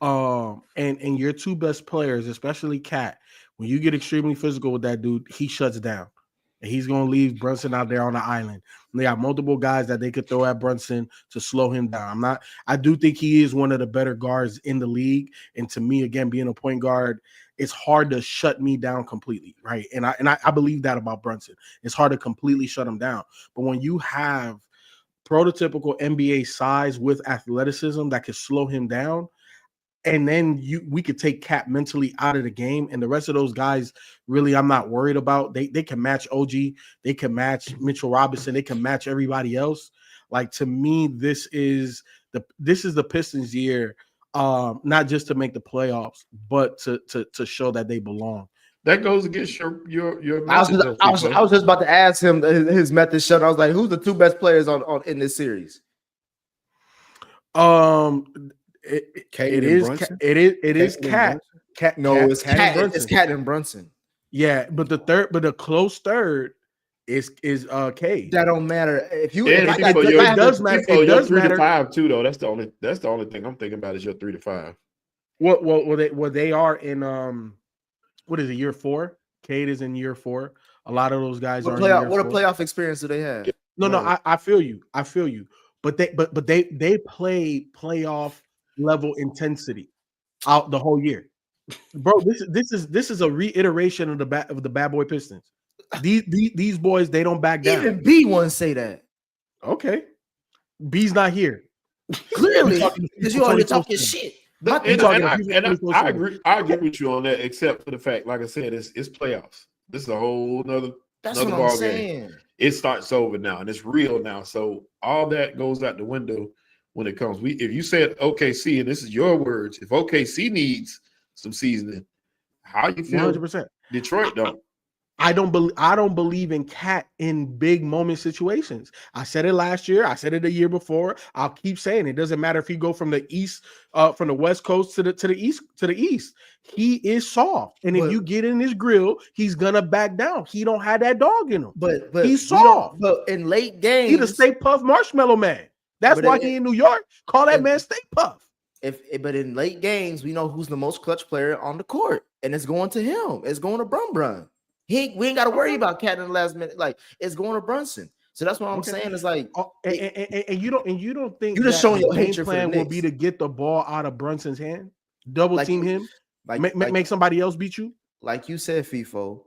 And your 2 best players, especially Cat, when you get extremely physical with that dude, he shuts down. And he's going to leave Brunson out there on the island. And they got multiple guys that they could throw at Brunson to slow him down. I do think he is one of the better guards in the league. And to me, again, being a point guard, it's hard to shut me down completely, right? And I believe that about Brunson. It's hard to completely shut him down. But when you have prototypical NBA size with athleticism that could slow him down, and then we could take Cat mentally out of the game, and the rest of those guys, really, I'm not worried about. They can match OG, they can match Mitchell Robinson, they can match everybody else. Like, to me, this is the Pistons' year. Not just to make the playoffs, but to show that they belong. That goes against your I was just about to ask him his method shut. I was like, who's the 2 best players in this series? It is Cat. It's Cat and Brunson. Yeah, but the close third is Cade. That don't matter. It does matter. It does 3 matter. to 5 too, though. That's the only thing I'm thinking about is your 3 to 5. Well, they are in what is it, year 4? Cade is in year 4. A lot of those guys are. What a playoff experience do they have? No, I feel you. But they play playoff level intensity out the whole year, bro. This is a reiteration of the bad boy Pistons. These boys, they don't back down. Even B1 say that. Okay, B's not here. Clearly, because you already talking shit. I agree with you on that, except for the fact, like I said, it's playoffs. This is a whole nother ball game. It starts over now, and it's real now. So all that goes out the window when it comes. If you said OKC, and this is your words, if OKC needs some seasoning, how you feel? 100%. Detroit don't. I don't believe in Cat in big moment situations. I said it last year. I said it the year before. I'll keep saying it. Doesn't matter if he go from the east, from the west coast to the east. He is soft, and if you get in his grill, he's gonna back down. He don't have that dog in him. But he's soft. But in late games, he the Stay Puff Marshmallow Man. That's why he in New York. Call that man Stay Puff. But in late games, we know who's the most clutch player on the court, and it's going to him. It's going to Brun. We ain't got to worry about Cat in the last minute. Like, it's going to Brunson. So that's what I'm saying. It's like, and you don't think you just showing your game hatred plan for the will be to get the ball out of Brunson's hand, double team him, make somebody else beat you. Like you said, FIFO.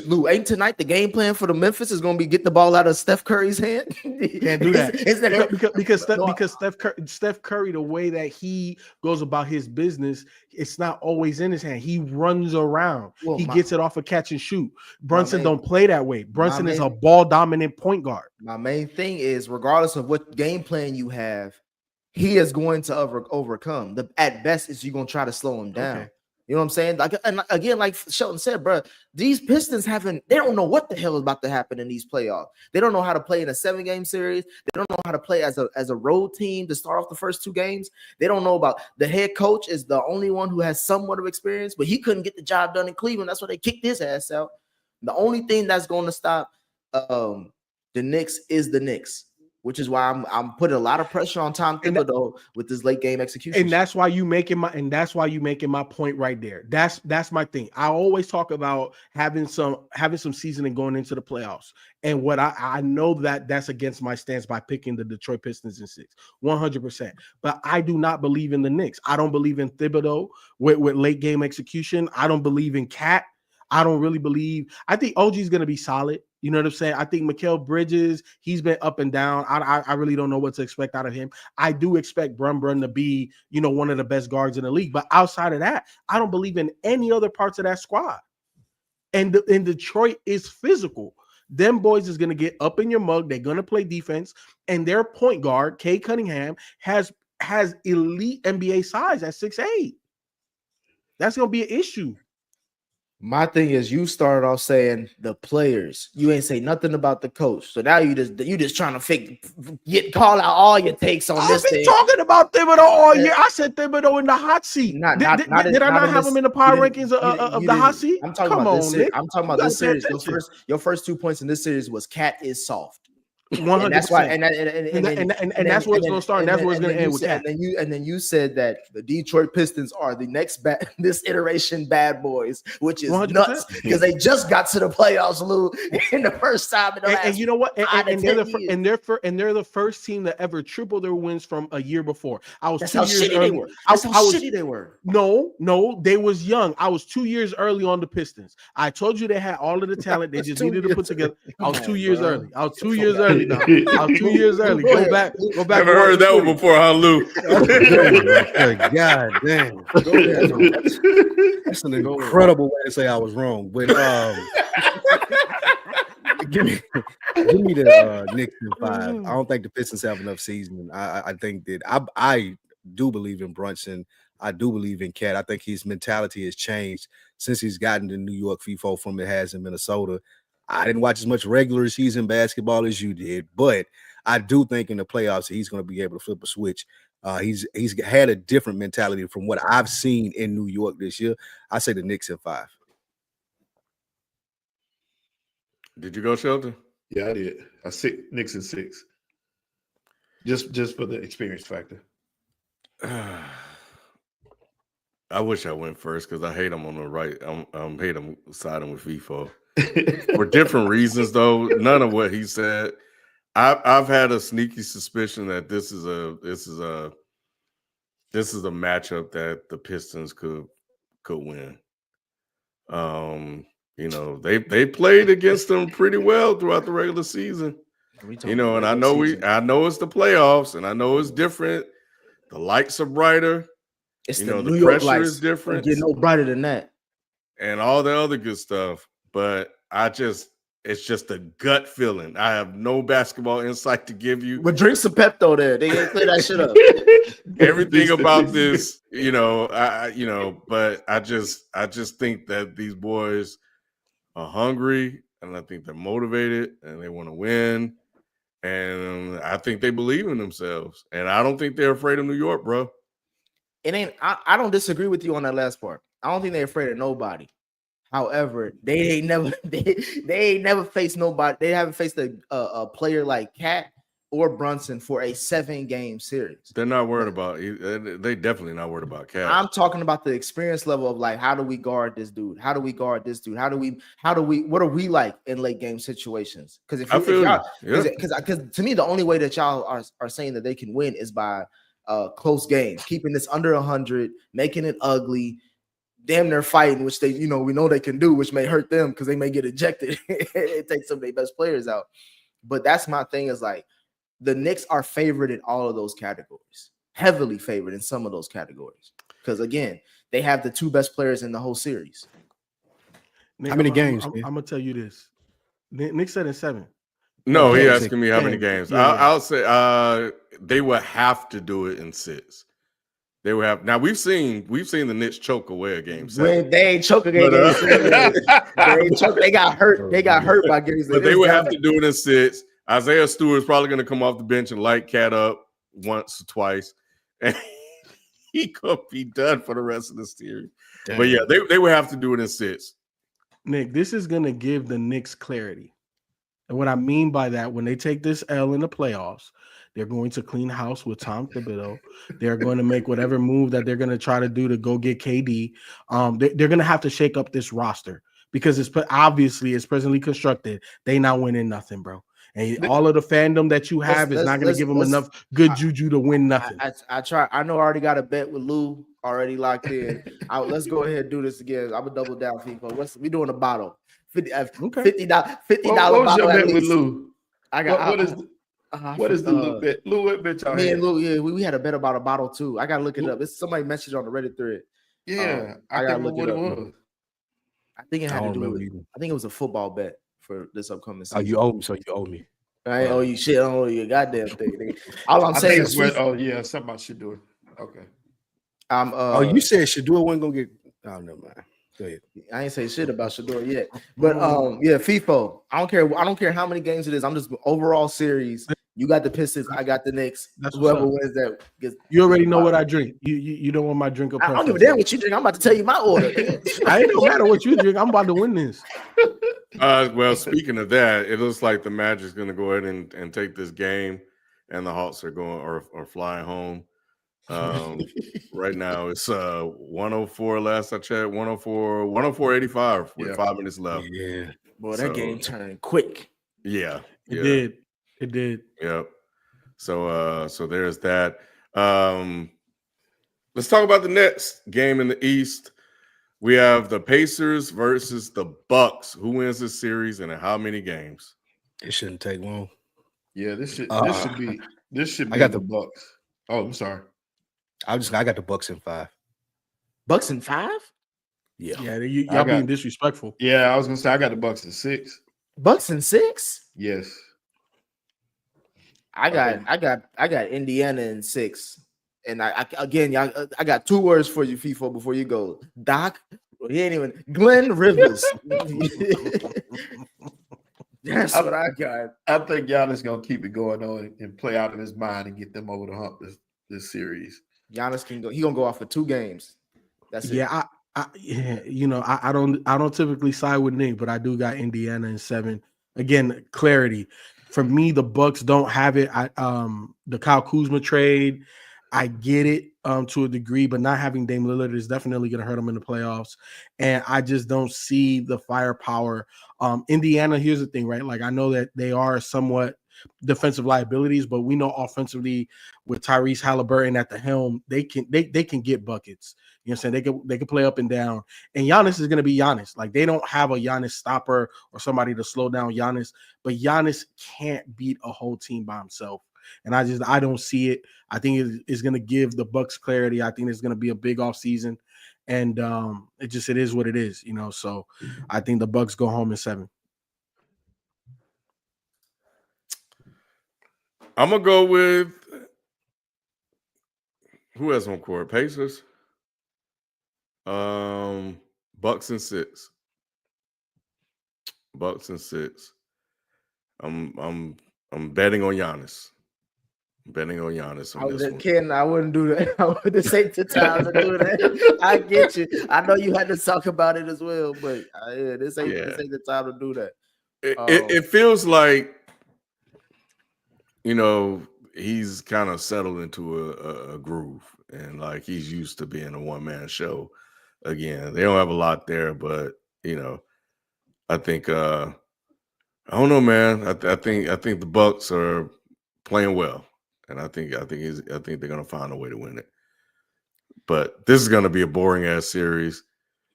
Lou, ain't tonight the game plan for the Memphis is going to be get the ball out of Steph Curry's hand? Can't do that. because Steph Curry, the way that he goes about his business, it's not always in his hand. He runs around. He gets it off a catch and shoot. Brunson don't play that way. Brunson is a ball dominant point guard. My main thing is, regardless of what game plan you have, he is going to overcome. At best, is you going to try to slow him down. Okay. You know what I'm saying? Like, and again, like Shelton said, bro, these Pistons they don't know what the hell is about to happen in these playoffs. They don't know how to play in a 7-game series. They don't know how to play as a road team to start off the first 2 games. They don't know about the head coach is the only one who has somewhat of experience, but he couldn't get the job done in Cleveland. That's why they kicked his ass out. The only thing that's going to stop the Knicks is the Knicks, which is why I'm putting a lot of pressure on Tom Thibodeau with this late game execution. And that's why you making my point right there. That's my thing. I always talk about having some seasoning going into the playoffs. And what I know that's against my stance by picking the Detroit Pistons in 6, 100%. But I do not believe in the Knicks. I don't believe in Thibodeau with late game execution. I don't believe in Cat. I don't really believe. I think OG is going to be solid. You know what I'm saying? I think Mikal Bridges, he's been up and down. I really don't know what to expect out of him. I do expect Brun to be, one of the best guards in the league. But outside of that, I don't believe in any other parts of that squad. And Detroit is physical. Them boys is going to get up in your mug. They're going to play defense. And their point guard, Cade Cunningham, has elite NBA size at 6'8". That's going to be an issue. My thing is, you started off saying the players. You ain't say nothing about the coach. So now you just trying to call out all your takes on this thing. I've been talking about Thibodeau all year. I said Thibodeau in the hot seat. Did I not have him in the power rankings of the hot seat? I'm talking about this series. I'm talking about this series. Your first 2 points in this series was Cat is soft. 100%. And that's why, and that's where it's going to start. And that's where it's going to end with that. And then you said that the Detroit Pistons are the next this iteration bad boys, which is 100%. Nuts because they just got to the playoffs, Lou, in the first time. And you know what? And they're the first team that ever tripled their wins from a year before. I was that's 2 how years shitty early. They were. That's how shitty they were. No, they was young. I was 2 years early on the Pistons. I told you they had all of the talent. They just needed to put together. I was 2 years early. I was 2 years early. Now. I was 2 years early. Go back. Never heard that one before, huh, Lou? God damn. That's an incredible way to say I was wrong. But give me the Knicks in 5. I don't think the Pistons have enough seasoning. I think that I do believe in Brunson. I do believe in Cat. I think his mentality has changed since he's gotten to New York FIFO from it has in Minnesota. I didn't watch as much regular season basketball as you did, but I do think in the playoffs he's going to be able to flip a switch. He's had a different mentality from what I've seen in New York this year. I say the Knicks in 5. Did you go, Shelton? Yeah, I did. I said Knicks in 6. Just for the experience factor. I wish I went first because I hate him on the right. I'm hate him siding with FIFO. For different reasons, though. None of what he said. I've had a sneaky suspicion that this is a matchup that the Pistons could win. They played against them pretty well throughout the regular season. And I know it's the playoffs, and I know it's different. The lights are brighter. It's the New York pressure lights. is different. Get no brighter than that, and all the other good stuff. But I just It's just a gut feeling. I have no basketball insight to give you. But drink some Pepto there. They ain't clear that shit up. Everything about this, but I just think that these boys are hungry, and I think they're motivated, and they want to win, and I think they believe in themselves, and I don't think they're afraid of New York, bro. It ain't. I don't disagree with you on that last part. I don't think they're afraid of nobody. However, they ain't never faced nobody. They haven't faced a player like Cat or Brunson for a 7-game series. They're not worried about. They definitely not worried about Cat. I'm talking about the experience level of like, how do we guard this dude? How do we guard this dude? How do we? What are we like in late game situations? Because because to me, the only way that y'all are saying that they can win is by close games, keeping this under 100, making it ugly. Damn, they're fighting, which we know they can do, which may hurt them because they may get ejected. It takes some of their best players out. But that's my thing is like the Knicks are favored in all of those categories, heavily favored in some of those categories. Because again, they have the 2 best players in the whole series. Nick, How many games? I'm gonna tell you this. Nick said in 7. No, he Yeah, asking me how many games. I'll say they will have to do it in 6. They will have. Now we've seen the Knicks choke away a game 7. They ain't choke a game. They got hurt. They got hurt by games. But they will have to do it in 6. Isaiah Stewart's probably going to come off the bench and light Cat up once or twice, and he could be done for the rest of the series. Damn. But yeah, they will have to do it in 6. Nick, this is going to give the Knicks clarity. And what I mean by that, when they take this L in the playoffs, they're going to clean house with Tom Thibodeau. They're going to make whatever move that they're going to try to do to go get KD. They're going to have to shake up this roster because it's presently constructed. They not winning nothing, bro. And all of the fandom that you have is not going to give them enough good juju to win nothing. I try. I know I already got a bet with Lou already locked in. Let's go ahead and do this again. I'm gonna double down, people. We doing a bottle. $50 bottle at least. With Lou. I got. What is the Lou bet? Lou, what bet y'all? Me and Lou, yeah, we had a bet about a bottle too. I gotta look it up. It's somebody messaged on the Reddit thread. Yeah, I gotta look it up. Was. I think it had to do with. I think it was a football bet for this upcoming season. Oh, you owe me, so you owe me. I ain't owe you shit. I don't owe you a goddamn thing. All I'm saying is, somebody should do it. Okay. You said Shador wasn't gonna get. Oh, never mind. Go ahead. I ain't say shit about Shador yet, but yeah, FIFO. I don't care how many games it is. I'm just overall series. You got the Pistons. I got the Knicks. That's whoever wins that gets. You already know what I drink. You don't want my drink. I don't give a damn what you drink. I'm about to tell you my order. I ain't no matter what you drink. I'm about to win this. Well, speaking of that, it looks like the Magic's going to go ahead and take this game, and the Hawks are going or flying home. Right now it's 104 last I checked, 104-85 with 5 minutes left. Yeah, boy, that game turned quick. Yeah, it did. Yep. So there's that. Let's talk about the next game in the East. We have the Pacers versus the Bucks. Who wins this series and in how many games? It shouldn't take long. Yeah, this should be I got the Bucks. Oh, I'm sorry. I got the Bucks in 5. Bucks in 5? Yeah. Y'all being disrespectful. Yeah, I was gonna say I got the Bucks in 6. Bucks in 6? Yes. I got Indiana in 6. And I got 2 words for you, FIFO, before you go. Doc, he ain't even Glenn Rivers. That's what I got. I think Giannis gonna keep it going on and play out of his mind and get them over the hump this series. Giannis can go. He gonna go off for 2 games. That's it. Yeah, I don't typically side with Nick, but I do got Indiana in 7. Again, clarity. For me, the Bucks don't have it. The Kyle Kuzma trade, I get it to a degree, but not having Dame Lillard is definitely going to hurt them in the playoffs. And I just don't see the firepower. Indiana, here's the thing, right? Like I know that they are somewhat defensive liabilities, but we know offensively with Tyrese Halliburton at the helm, they can get buckets. You know what I'm saying? They can play up and down. And Giannis is going to be Giannis. Like they don't have a Giannis stopper or somebody to slow down Giannis, but Giannis can't beat a whole team by himself. And I don't see it. I think it's going to give the Bucks clarity. I think it's going to be a big off season, and it is what it is, you know. So I think the Bucks go home in 7. I'm gonna go with who has home court? Pacers. Bucks and 6. Bucks and 6. I'm betting on Giannis. I'm betting on Giannis on this one. Ken, I wouldn't do that. This ain't the time to do that. I get you. I know you had to talk about it as well, but this ain't the time to do that. It feels like, he's kind of settled into a groove, and like he's used to being a one-man show again. They don't have a lot there, but I think I don't know, man. I think the Bucks are playing well, and I think they're gonna find a way to win it. But this is gonna be a boring ass series.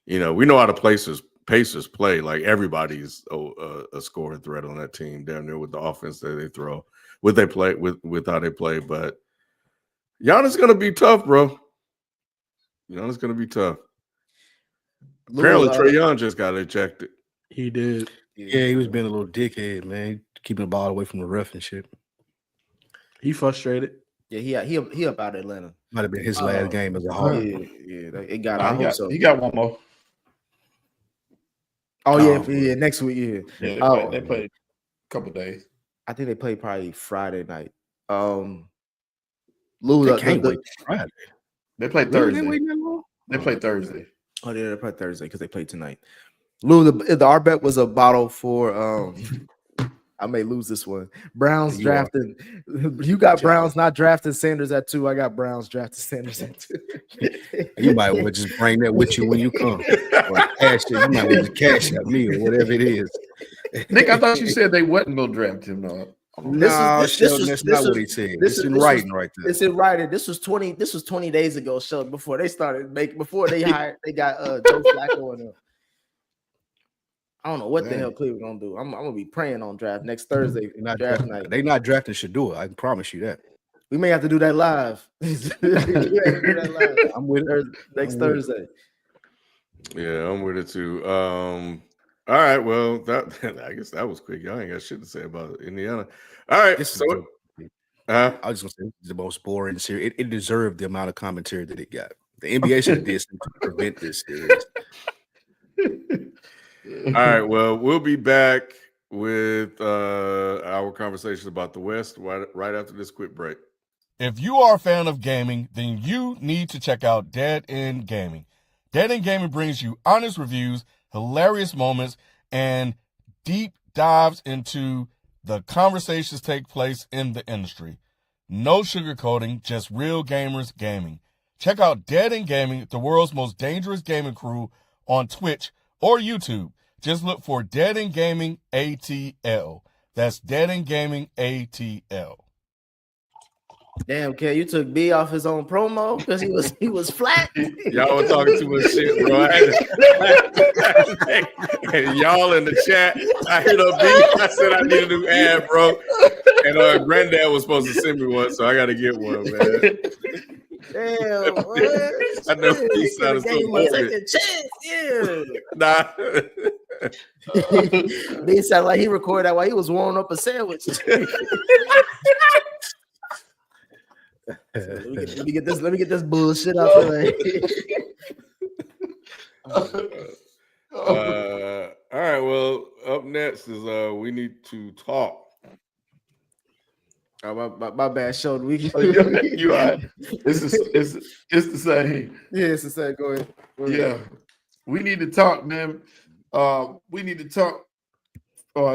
We know how the Pacers play. Like everybody's a scoring threat on that team down there with the offense that they throw, with how they play. But Giannis gonna be tough, bro. Giannis gonna be tough. Apparently, Trae Young just got ejected. He did. Yeah, he was being a little dickhead, man, keeping the ball away from the ref and shit. He frustrated. Yeah, he up out of Atlanta. Might have been his last game as a Hawk. Yeah, it got. I hope so. He got one more. Oh yeah, next week. Yeah, they played a couple days. I think they played probably Friday night. They can't wait Friday. They played Thursday. They played Thursday. Oh, they played Thursday because they played tonight. Lou, our bet was a bottle for. I may lose this one. Browns drafting. You got Browns not drafting Sanders at 2. I got Browns drafting Sanders at 2. You might want to just bring that with you when you come. Or cash it. You might want to cash at me or whatever it is. Nick, I thought you said they wasn't going to draft him. No, that's not what he said. It's in writing right there. It's in writing. This was 20 days ago, Sheldon, before they started before they got Joe Flacco in them. I don't know what the hell Cleveland gonna do. I'm gonna be praying on draft next Thursday. Draft night. They not drafting Shadua. I can promise you that. We may have to do that live. I'm with it next Thursday. Yeah, I'm with it too. All right, well, I guess that was quick. Y'all ain't got shit to say about Indiana. All right, I was just gonna say the most boring series. It deserved the amount of commentary that it got. The NBA should have did something to prevent this series. All right, well, we'll be back with our conversation about the West right after this quick break. If you are a fan of gaming, then you need to check out Dead End Gaming. Dead End Gaming brings you honest reviews, hilarious moments, and deep dives into the conversations take place in the industry. No sugarcoating, just real gamers gaming. Check out Dead End Gaming, the world's most dangerous gaming crew, on Twitch or YouTube. Just look for Dead End Gaming ATL. That's Dead End Gaming ATL. Damn, Ken, you took B off his own promo because he was flat. Y'all were talking too much shit, bro. And y'all in the chat, I hit up B. I said I need a new ad, bro. And Granddad was supposed to send me one, so I got to get one, man. Damn, what? I know he sounded so morbid. Yeah. Nah. B sounded like he recorded that while he was warming up a sandwich. Let me get this bullshit out of there. All right. Well, up next is we need to talk. My bad, Sheldon. You are. It's the same. Yeah, it's the same. Go ahead. Yeah, we need to talk, man. We need to talk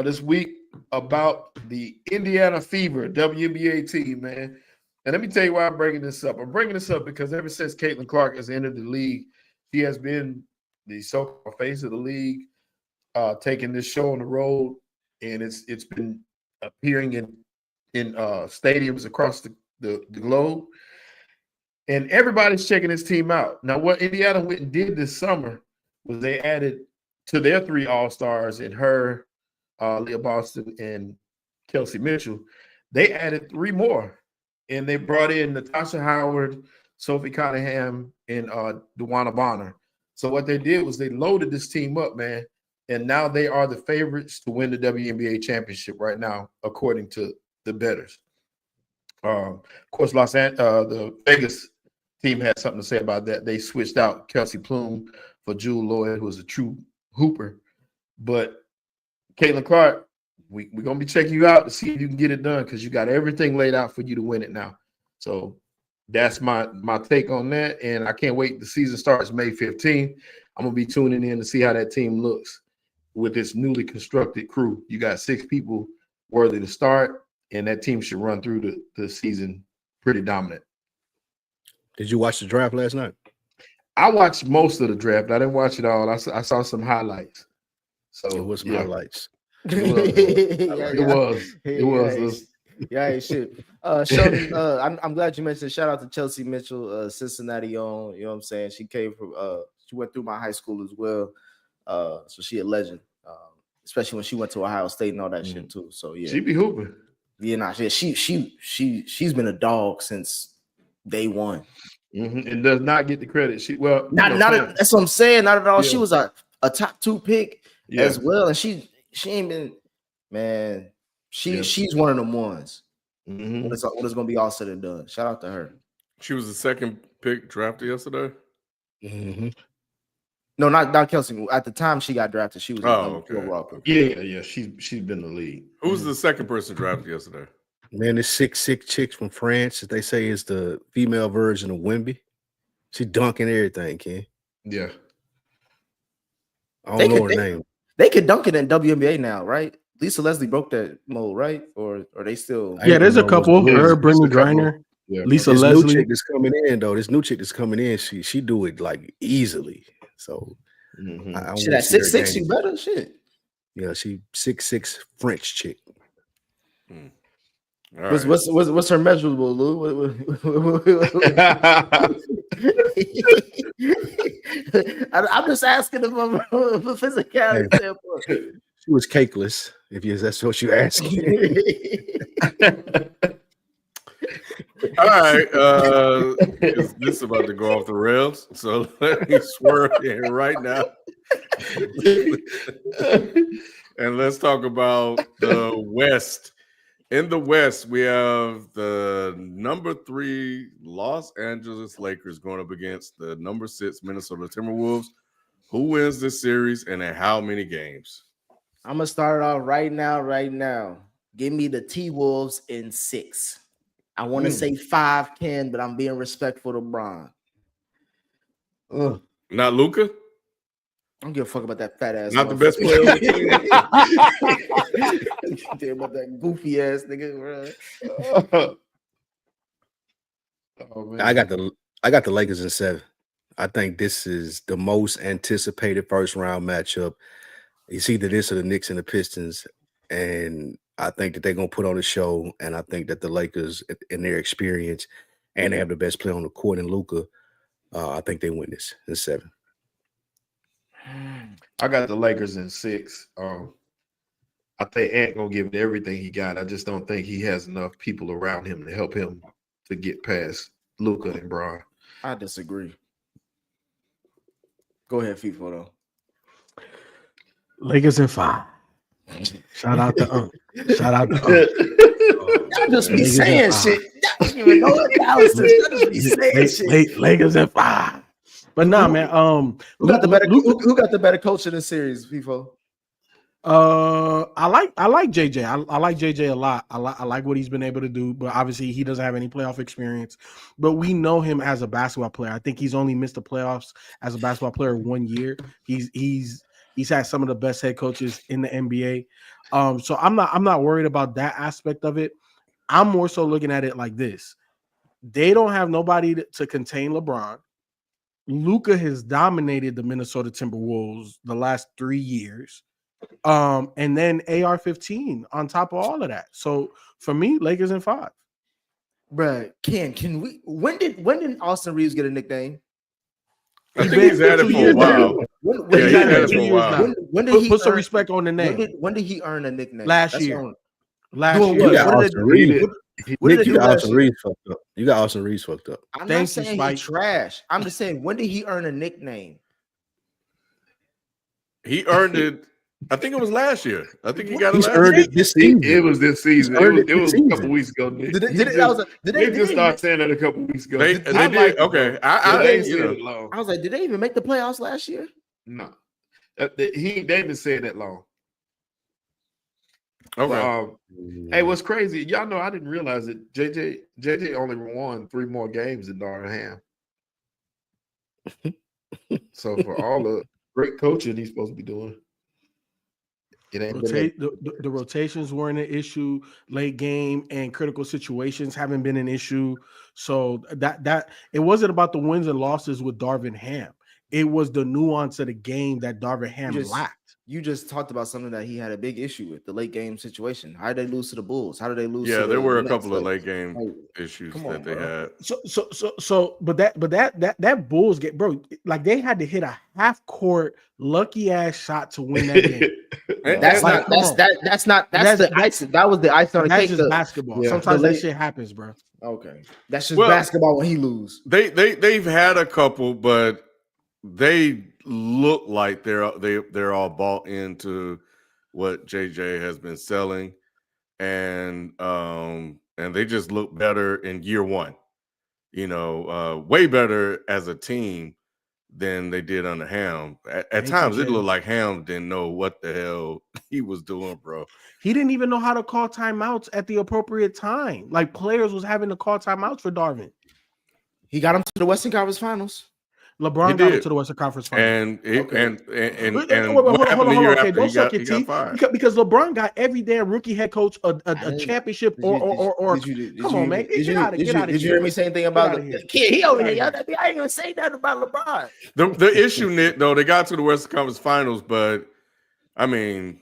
this week about the Indiana Fever WNBA team, man. And let me tell you why I'm bringing this up. I'm bringing this up because ever since Caitlin Clark has entered the league, she has been the so-called face of the league, taking this show on the road, and it's been appearing in stadiums across the globe. And everybody's checking this team out. Now, what Indiana went and did this summer was they added to their 3 All-Stars in her, Leah Boston, and Kelsey Mitchell. They added 3 more. And they brought in Natasha Howard, Sophie Cunningham, and DeWanna Bonner. So what they did was they loaded this team up, man. And now they are the favorites to win the WNBA championship right now, according to the bettors. Of course, the Vegas team had something to say about that. They switched out Kelsey Plum for Jewel Lloyd, who was a true hooper. But Caitlin Clark, we're going to be checking you out to see if you can get it done because you got everything laid out for you to win it now. So that's my take on that. And I can't wait. The season starts May 15th. I'm going to be tuning in to see how that team looks with this newly constructed crew. You got 6 people worthy to start, and that team should run through the season pretty dominant. Did you watch the draft last night? I watched most of the draft. I didn't watch it all. I saw some highlights. So It was some highlights. It was. Yeah, shit. Sheldon, I'm glad you mentioned. Shout out to Chelsea Mitchell, Cincinnati on. You know what I'm saying? She came from. She went through my high school as well. So she a legend. Especially when she went to Ohio State and all that shit too. So yeah, she be hooping. Yeah, nah, she's been a dog since day one. And does not get the credit. That's what I'm saying. Not at all. Yeah. She was a top 2 pick as well, and she ain't been, man. She's one of them ones. When it's gonna be all said and done. Shout out to her. She was the second pick drafted yesterday. No, not Kelsey. At the time she got drafted, she was overall pick. Yeah. She's been in the league. Who's the second person drafted yesterday? Man, this 6'6" chick from France that they say is the female version of Wemby. She dunking everything, Ken. Yeah. I don't know her name. They could dunk it in WNBA now, right? Lisa Leslie broke that mold, right? Or are they still? Yeah, there's a couple. Her, Brittany Griner, Lisa this Leslie. new chick that's coming in though. This new chick that's coming in, she do it like easily. So I shit, at 6'6", you better shit. Yeah, she 6'6" French chick. Right. What's her measurable, Lou? I'm just asking from a physicality standpoint. She was cakeless, that's what you're asking. All right, this is about to go off the rails, so let me swerve in right now. And let's talk about the West. In the West, we have the number 3 Los Angeles Lakers going up against the number 6 Minnesota Timberwolves. Who wins this series and in how many games? I'm gonna start it off right now. Give me the T-Wolves in 6. I want to say 5-10, but I'm being respectful to Bron. Not Luka? I don't give a fuck about that fat ass. Not the best player on the team. Damn about that goofy ass nigga, bro. Oh, man. I got the Lakers in 7. I think this is the most anticipated first round matchup. It's either this or the Knicks and the Pistons, and I think that they're gonna put on a show. And I think that the Lakers, in their experience, and they have the best player on the court in Luka, I think they win this in 7. I got the Lakers in 6. I think Ant gonna give it everything he got. I just don't think he has enough people around him to help him to get past Luka and Bron. I disagree. Go ahead, FIFO though. Lakers in 5. Shout out to Y'all just be saying shit. Y'all don't even know analysis. Y'all just be saying shit. Lakers in 5. But nah, man. Who got the better coach in this series, FIFO? I like JJ. I like JJ a lot. I like what he's been able to do, but obviously he doesn't have any playoff experience. But we know him as a basketball player. I think he's only missed the playoffs as a basketball player 1 year. He's had some of the best head coaches in the NBA. So I'm not worried about that aspect of it. I'm more so looking at it like this. They don't have nobody to contain LeBron. Luka has dominated the Minnesota Timberwolves the last 3 years. And then AR-15 on top of all of that. So for me, Lakers in 5. Bruh, can we when did Austin Reeves get a nickname? I think he's had it for a while. He's had it for a while. When did he put some respect on the name? When did he earn a nickname? Last year. You got Austin Reeves fucked up. You got Austin Reeves fucked up. I'm not saying he's trash. I'm just saying, when did he earn a nickname? He earned it I think it was last year. I think he got it He's last earned year. it this season. It was this season. It was a couple weeks ago. Nick. They just started saying that a couple weeks ago. They did. Okay. They said it long. I was like, did they even make the playoffs last year? No. They didn't say that long. Okay. But, hey, what's crazy? Y'all know I didn't realize that JJ only won 3 more games than Darvin Ham. So for all the great coaching he's supposed to be doing, it ain't the rotations weren't an issue. Late game and critical situations haven't been an issue. So that it wasn't about the wins and losses with Darvin Ham. It was the nuance of the game that Darvin Ham lacked. You just talked about something that he had a big issue with, the late game situation. How did they lose to the Bulls? How did they lose? Yeah, to there were a Nets? couple of late game issues that they had. But that Bulls get, bro, like they had to hit a half court lucky ass shot to win that game. That was the icing on the cake. That's just basketball. Yeah. Sometimes that shit happens, bro. Okay, that's just basketball when he lose. They've had a couple, but they look like they're all bought into what JJ has been selling, and they just look better in year one. You know, way better as a team than they did under Ham. At times, it looked like Ham didn't know what the hell he was doing, bro. He didn't even know how to call timeouts at the appropriate time. Like players was having to call timeouts for Darvin. He got him to the Western Conference Finals. LeBron got him to the Western Conference Finals. What happened the year after he got fired? Because LeBron got every damn rookie head coach a championship or come on, man. Get out of here. Did you hear me say anything about the kid? He over here. I ain't even say nothing about LeBron. The issue, Nick, though, they got to the Western Conference Finals, but I mean,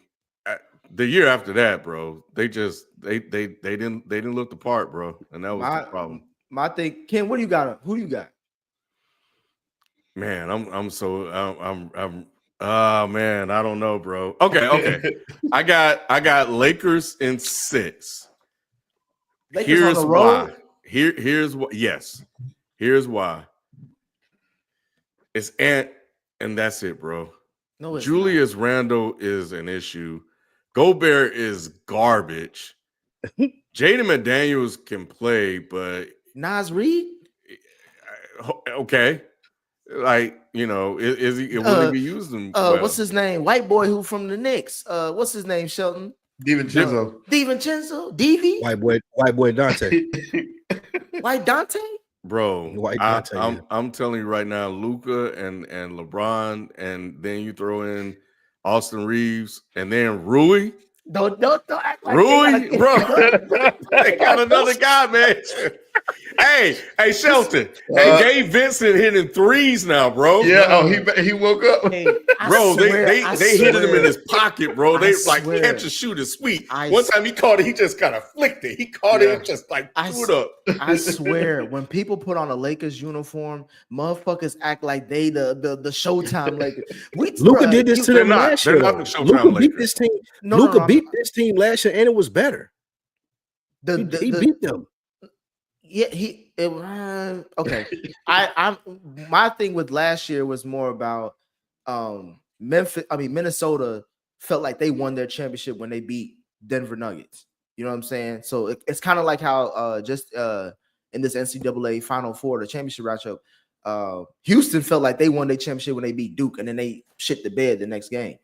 the year after that, bro, they didn't look the part, bro, and that was the problem. My thing, Ken, what do you got? Who you got? Man, man, I don't know, bro. Okay. I got Lakers in 6. Lakers Here's on the road? why. Here's what. Yes, here's why. It's Ant, and that's it, bro. No, Julius Randle is an issue. Gobert is garbage. Jaden McDaniels can play, but Nas Reed. Okay. Like, you know, is he will he be using? What's his name? White boy who from the Knicks. What's his name? Shelton. DiVincenzo. Davy. White boy Dante. White Dante. Bro, White Dante, I'm telling you right now, Luka and LeBron, and then you throw in Austin Reeves, and then Rui. Don't act like Rui, bro. They got another guy, man. Hey, Shelton. Hey, Gabe Vincent hitting threes now, bro. Yeah, he woke up. Hey, bro, they hit him in his pocket, bro. They like catch and shoot is sweet. One time he caught it, he just kind of flicked it. He caught it and just like threw it up. I swear, when people put on a Lakers uniform, motherfuckers act like they the Showtime Lakers. Luka did this to them last year. They're not the Showtime Luka beat this team. Luka beat this team last year, and it was better. He beat them. Yeah, okay. I'm my thing with last year was more about Minnesota felt like they won their championship when they beat Denver Nuggets. You know what I'm saying? So it's kind of like how in this NCAA Final Four, the championship matchup, Houston felt like they won their championship when they beat Duke, and then they shit the bed the next game.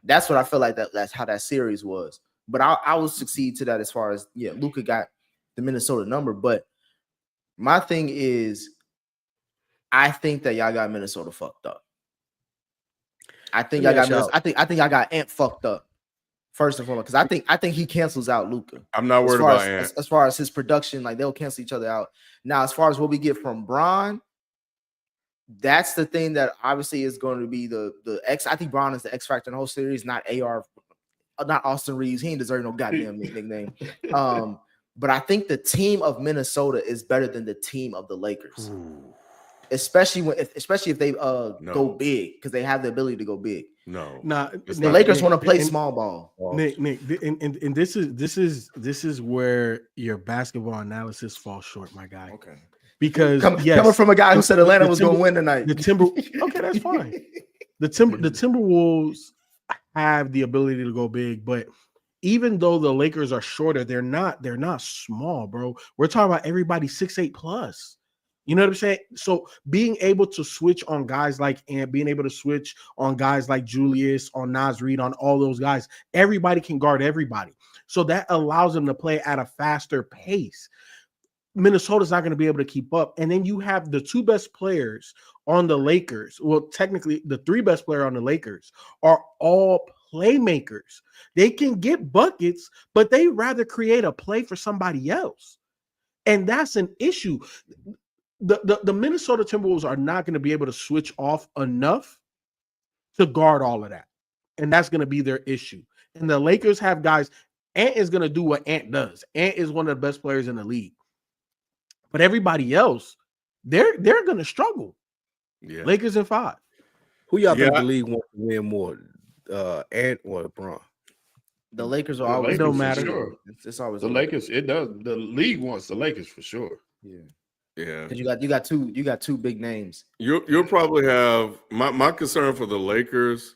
That's what I feel like that's how that series was. But I will succeed to that as far as Luka got the Minnesota number, but my thing is, I think that y'all got Minnesota fucked up. I think y'all got. I think I got Ant fucked up. First and foremost, because I think he cancels out Luka. I'm not worried about Ant. As far as his production, like they'll cancel each other out. Now, as far as what we get from Bron, that's the thing that obviously is going to be the X. I think Bron is the X factor in the whole series, not Austin Reeves. He ain't deserve no goddamn nickname. But I think the team of Minnesota is better than the team of the Lakers. Ooh. Especially if they go big, because they have the ability to go big. The Lakers want to play small ball. Nick, and this is where your basketball analysis falls short, my guy. Okay. Because coming from a guy who said Atlanta was going to win tonight. Okay, that's fine. The Timberwolves, have the ability to go big, but even though the Lakers are shorter, they're not small, bro. We're talking about everybody 6'8 plus. You know what I'm saying? So being able to switch on guys like Ant, being able to switch on guys like Julius, on Naz Reid, on all those guys, everybody can guard everybody. So that allows them to play at a faster pace. Minnesota's not going to be able to keep up. And then you have the two best players on the Lakers. Well, technically, the three best players on the Lakers are all playmakers. They can get buckets, but they rather create a play for somebody else. And that's an issue. The Minnesota Timberwolves are not going to be able to switch off enough to guard all of that. And that's going to be their issue. And the Lakers have guys. Ant is going to do what Ant does. Ant is one of the best players in the league. But everybody else, they're going to struggle. Yeah. Lakers in 5. Who y'all think the league wants to win more, Ant or LeBron? The Lakers are The always. It don't Lakers, matter. for sure. It's always The Lakers. It does. The league wants the Lakers for sure. Yeah, Yeah. because you got two big names. You'll probably have my concern for the Lakers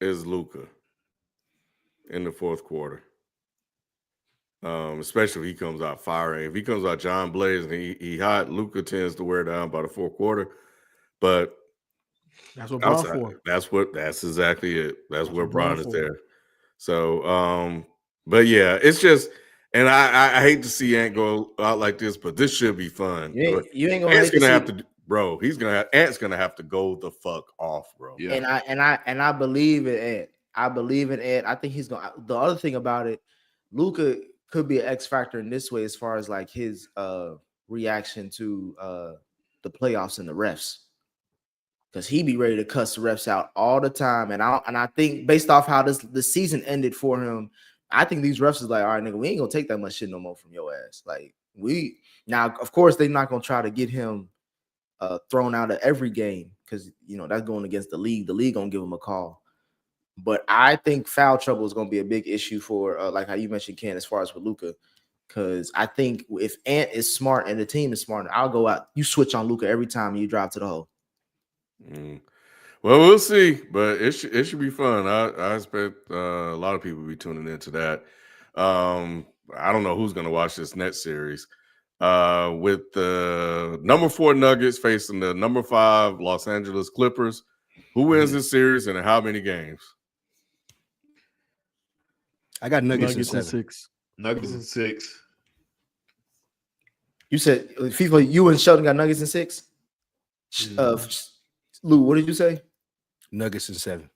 is Luka in the fourth quarter. Especially if he comes out firing. If he comes out John Blaze and he hot, Luka tends to wear down by the fourth quarter. But That's what Bron outside, for. that's exactly it. That's where what Bron Bron is for. there. So but yeah, it's just, and I hate to see Ant go out like this, but this should be fun. You ain't gonna. Ant's hate to gonna see- have to, bro. Ant's gonna have to go the fuck off, bro. Yeah. And I believe in Ant. I believe in Ant. I think he's gonna. The other thing about it, Luka could be an X factor in this way as far as like his reaction to the playoffs and the refs, because he be ready to cuss the refs out all the time. And I think based off how the season ended for him, I think these refs is like, all right, nigga, we ain't gonna take that much shit no more from your ass. Like now, of course, they're not gonna try to get him thrown out of every game because that's going against the league. The league gonna give him a call. But I think foul trouble is going to be a big issue for, like how you mentioned, Ken, as far as with Luka. Because I think if Ant is smart and the team is smart, I'll go out. You switch on Luka every time you drive to the hole. Well, we'll see, but it should be fun. I expect a lot of people will be tuning into that. I don't know who's going to watch this next series. With the number 4 Nuggets facing the number 5 Los Angeles Clippers. Who wins this series and in how many games? I got Nuggets in in 7. 6. Nuggets in 6. You said, FIFA, you and Sheldon got Nuggets in 6? Lou, what did you say? Nuggets in 7.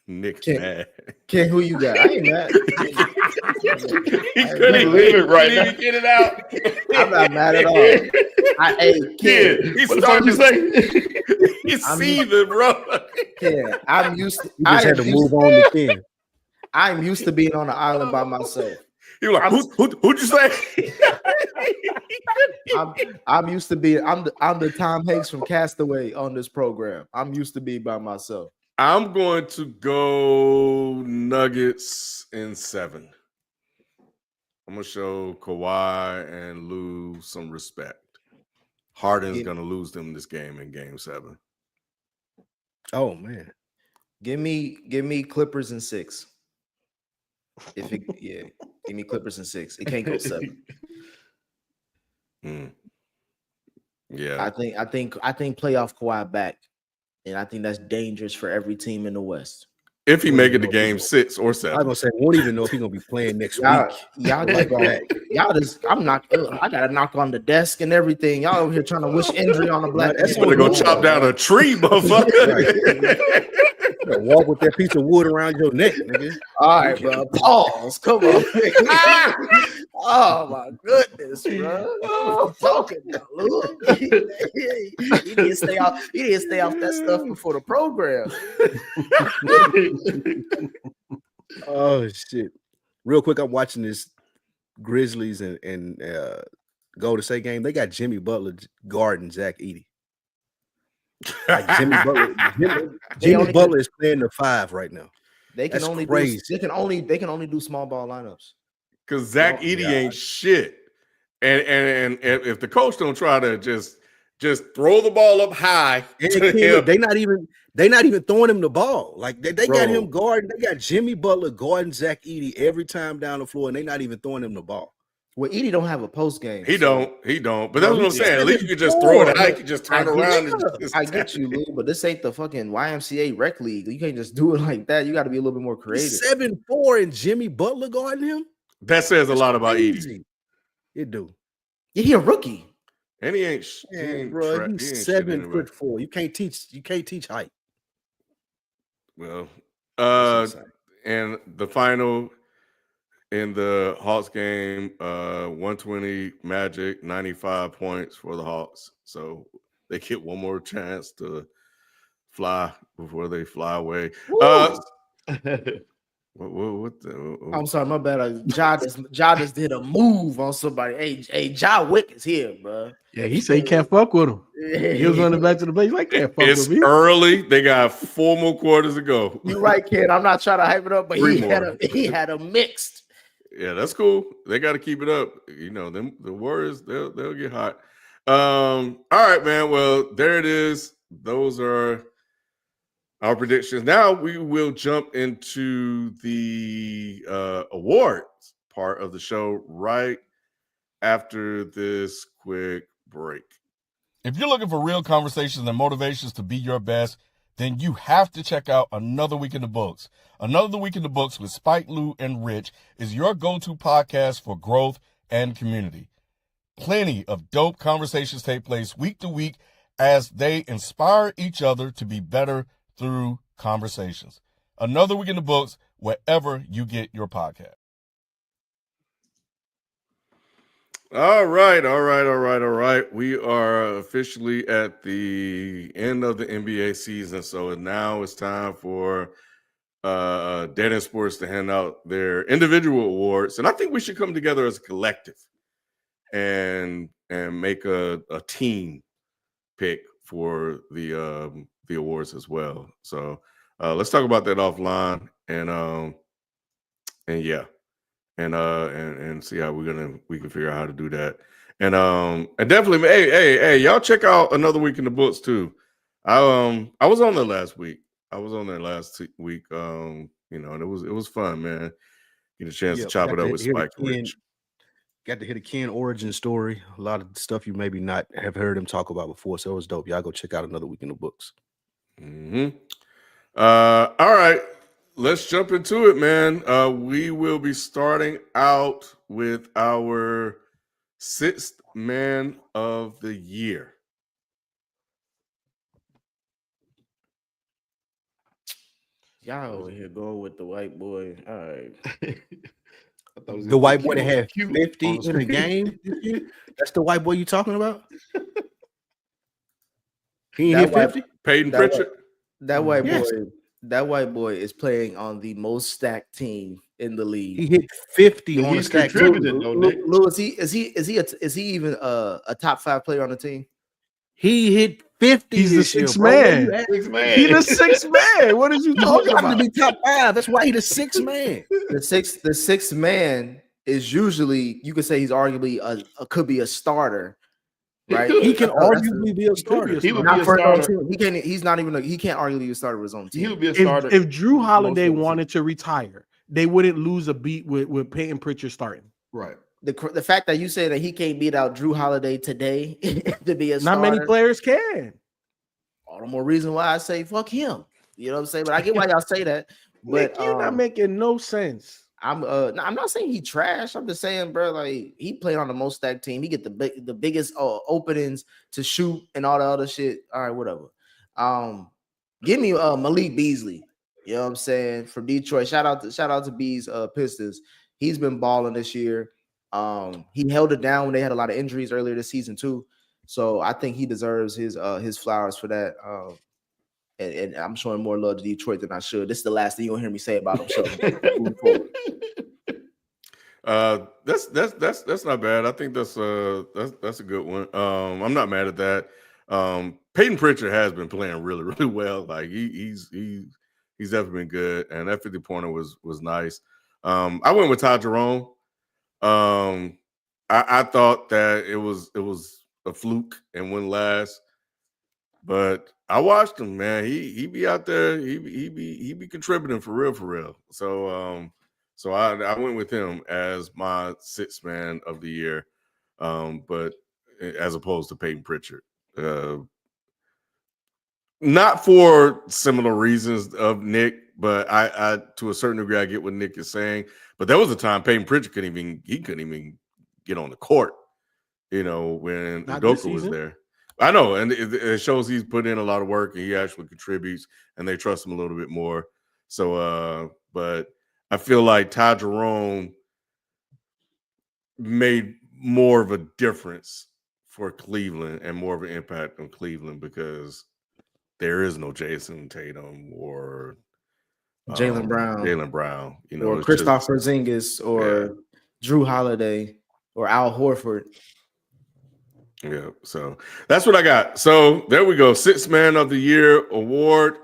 Nick's Ken- mad. Ken, who you got? I ain't mad. He Couldn't couldn't believe it right now. even get it out. I'm not mad at all. Hey, Kid, Ken, He's what the fuck you say? He's I'm- seething, bro. Ken, I'm used to. You just had to move on to 10. I'm used to being on the island by myself. He was like, who'd you say? I'm used to being. I'm the Tom Hanks from Castaway on this program. I'm used to being by myself. I'm going to go Nuggets in 7. I'm gonna show Kawhi and Lou some respect. Harden's gonna lose them this game in Game 7. Oh man. Give me Clippers in 6. Give me Clippers in 6. It can't go 7. Yeah, I think playoff Kawhi back, and I think that's dangerous for every team in the West. if he make it to Game 6 or I was 7. gonna say, won't even know if he's gonna be playing next Y'all week. I'm not. I gotta knock on the desk and everything. Y'all over here trying to wish injury on the black. That's I'm gonna go chop down a tree, motherfucker. You gotta walk with that piece of wood around your neck, nigga. All right, bro. Pause. Come on. Oh my goodness, bro. I'm talking now, Lou. You need to stay off. You need to stay off that stuff before the program. Oh shit! Real quick, I'm watching this Grizzlies and Golden State game. They got Jimmy Butler guarding Zach Edey. Like Jimmy Butler is playing the 5 right now. They can That's only crazy. they can only do small ball lineups. Because Zach Edey ain't shit. And if the coach don't try to just just throw the ball up high. They not even throwing him the ball. Like they got him guarding. They got Jimmy Butler guarding Zach Edey every time down the floor, and they not even throwing him the ball. Well, Edey don't have a post game. He don't. But that's what I'm saying. At least you could just throw it high. You could just turn around and just I get you, Lou, but this ain't the fucking YMCA rec league. You can't just do it like that. You got to be a little bit more creative. 7'4" and Jimmy Butler guarding him. That says a lot about Edey. It do. Yeah, he a rookie. And he ain't bro. He's 7'4". You can't teach height. Well, and the final in the Hawks game, 120 Magic, 95 points for the Hawks. So they get one more chance to fly before they fly away. I'm sorry, my bad. Ja just did a move on somebody. Hey, Ja Wick is here, bro. Yeah, he said he can't fuck with him. He was running back to the base like, can't fuck with me. It's early. They got 4 more quarters to go. You're right, kid. I'm not trying to hype it up, but he had a mixed. Yeah, that's cool. They got to keep it up. You know, the Warriors, they'll get hot. All right, man. Well, there it is. Those are our predictions. Now we will jump into the awards part of the show right after this quick break. If you're looking for real conversations and motivations to be your best, then you have to check out Another Week in the Books. Another Week in the Books with Spike, Lou, and Rich is your go-to podcast for growth and community. Plenty of dope conversations take place week to week as they inspire each other to be better through conversations. Another Week in the Books, wherever you get your podcast. All right. We are officially at the end of the NBA season, so now it's time for Dead End Sports to hand out their individual awards, and I think we should come together as a collective and make a team pick for the awards as well. So let's talk about that offline, and see how we can figure out how to do that. And definitely, hey, y'all check out Another Week in the Books too. I was on there last week. And it was fun, man. Get a chance to chop it up with Spike Rich. Got to hear the Ken origin story. A lot of stuff you maybe not have heard him talk about before. So it was dope. Y'all go check out Another Week in the Books. Mm-hmm. All right. Let's jump into it, man. We will be starting out with our 6th man of the year. Y'all over here going with the white boy. All right. The white boy that had 50 in a game. That's the white boy you talking about? He ain't hit 50? Peyton Pritchard? That white boy is playing on the most stacked team in the league. He hit 50 on the stacked team. Lou, is he even a top 5 player on the team? He hit 50. He's the sixth man. He's the sixth man. What is you talking about? To be top 5. That's why he's the sixth man. The sixth man is usually, you could say he's arguably could be a starter, right? He can arguably be a starter. He would be a starter. He can't arguably be a starter of his own team. He would be a starter. If Drew Holiday wanted to retire, they wouldn't lose a beat with Peyton Pritchard starting. Right. The fact that you say that he can't beat out Drew Holiday today to be a starter. Not many players can. All the more reason why I say fuck him. You know what I'm saying? But I get why y'all say that. But Nick, you're not making no sense. I'm not saying he trash. I'm just saying, bro, like he played on the most stacked team. He get the biggest openings to shoot and all the other shit. All right, whatever. Give me Malik Beasley. You know what I'm saying? From Detroit. Shout out to Bees Pistons. He's been balling this year. He held it down when they had a lot of injuries earlier this season too. So I think he deserves his flowers for that. And I'm showing more love to Detroit than I should. This is the last thing you'll hear me say about him. So moving forward. That's not bad. I think that's a good one. I'm not mad at that. Peyton Pritchard has been playing really, really well. Like he's definitely been good, and that 50-pointer was nice. I went with Ty Jerome. I thought that it was a fluke and wouldn't last. But I watched him, man. He be out there. He be contributing for real. So I went with him as my sixth man of the year, but as opposed to Peyton Pritchard. Not for similar reasons of Nick, but I to a certain degree I get what Nick is saying. But there was a time Peyton Pritchard couldn't even get on the court, when Not this Udoka was season? there. I know, and it shows he's put in a lot of work and he actually contributes, and they trust him a little bit more. So, but I feel like Ty Jerome made more of a difference for Cleveland and more of an impact on Cleveland because there is no Jason Tatum or Jaylen Brown. Jaylen Brown, or it's Kristaps just- Porzingis or Drew Holiday or Al Horford. Yeah, so that's what I got. So there we go. Sixth Man of the Year award.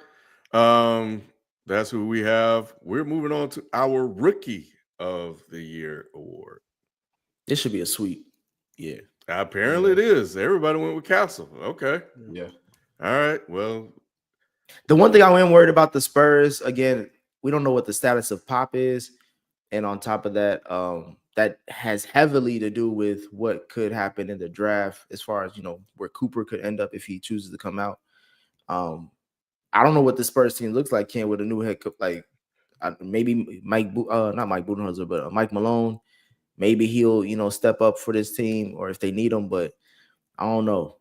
That's who we have. We're moving on to our Rookie of the Year award. This should be a sweep. Yeah. Apparently it is. Everybody went with Castle. Okay. Yeah. All right. Well, The one thing I am worried about the Spurs, again, we don't know what the status of Pop is. And on top of that, that has heavily to do with what could happen in the draft as far as, where Cooper could end up if he chooses to come out. I don't know what the Spurs team looks like, Ken, with a new head coach, like maybe not Mike Budenholzer, but Mike Malone. Maybe he'll, step up for this team or if they need him, but I don't know.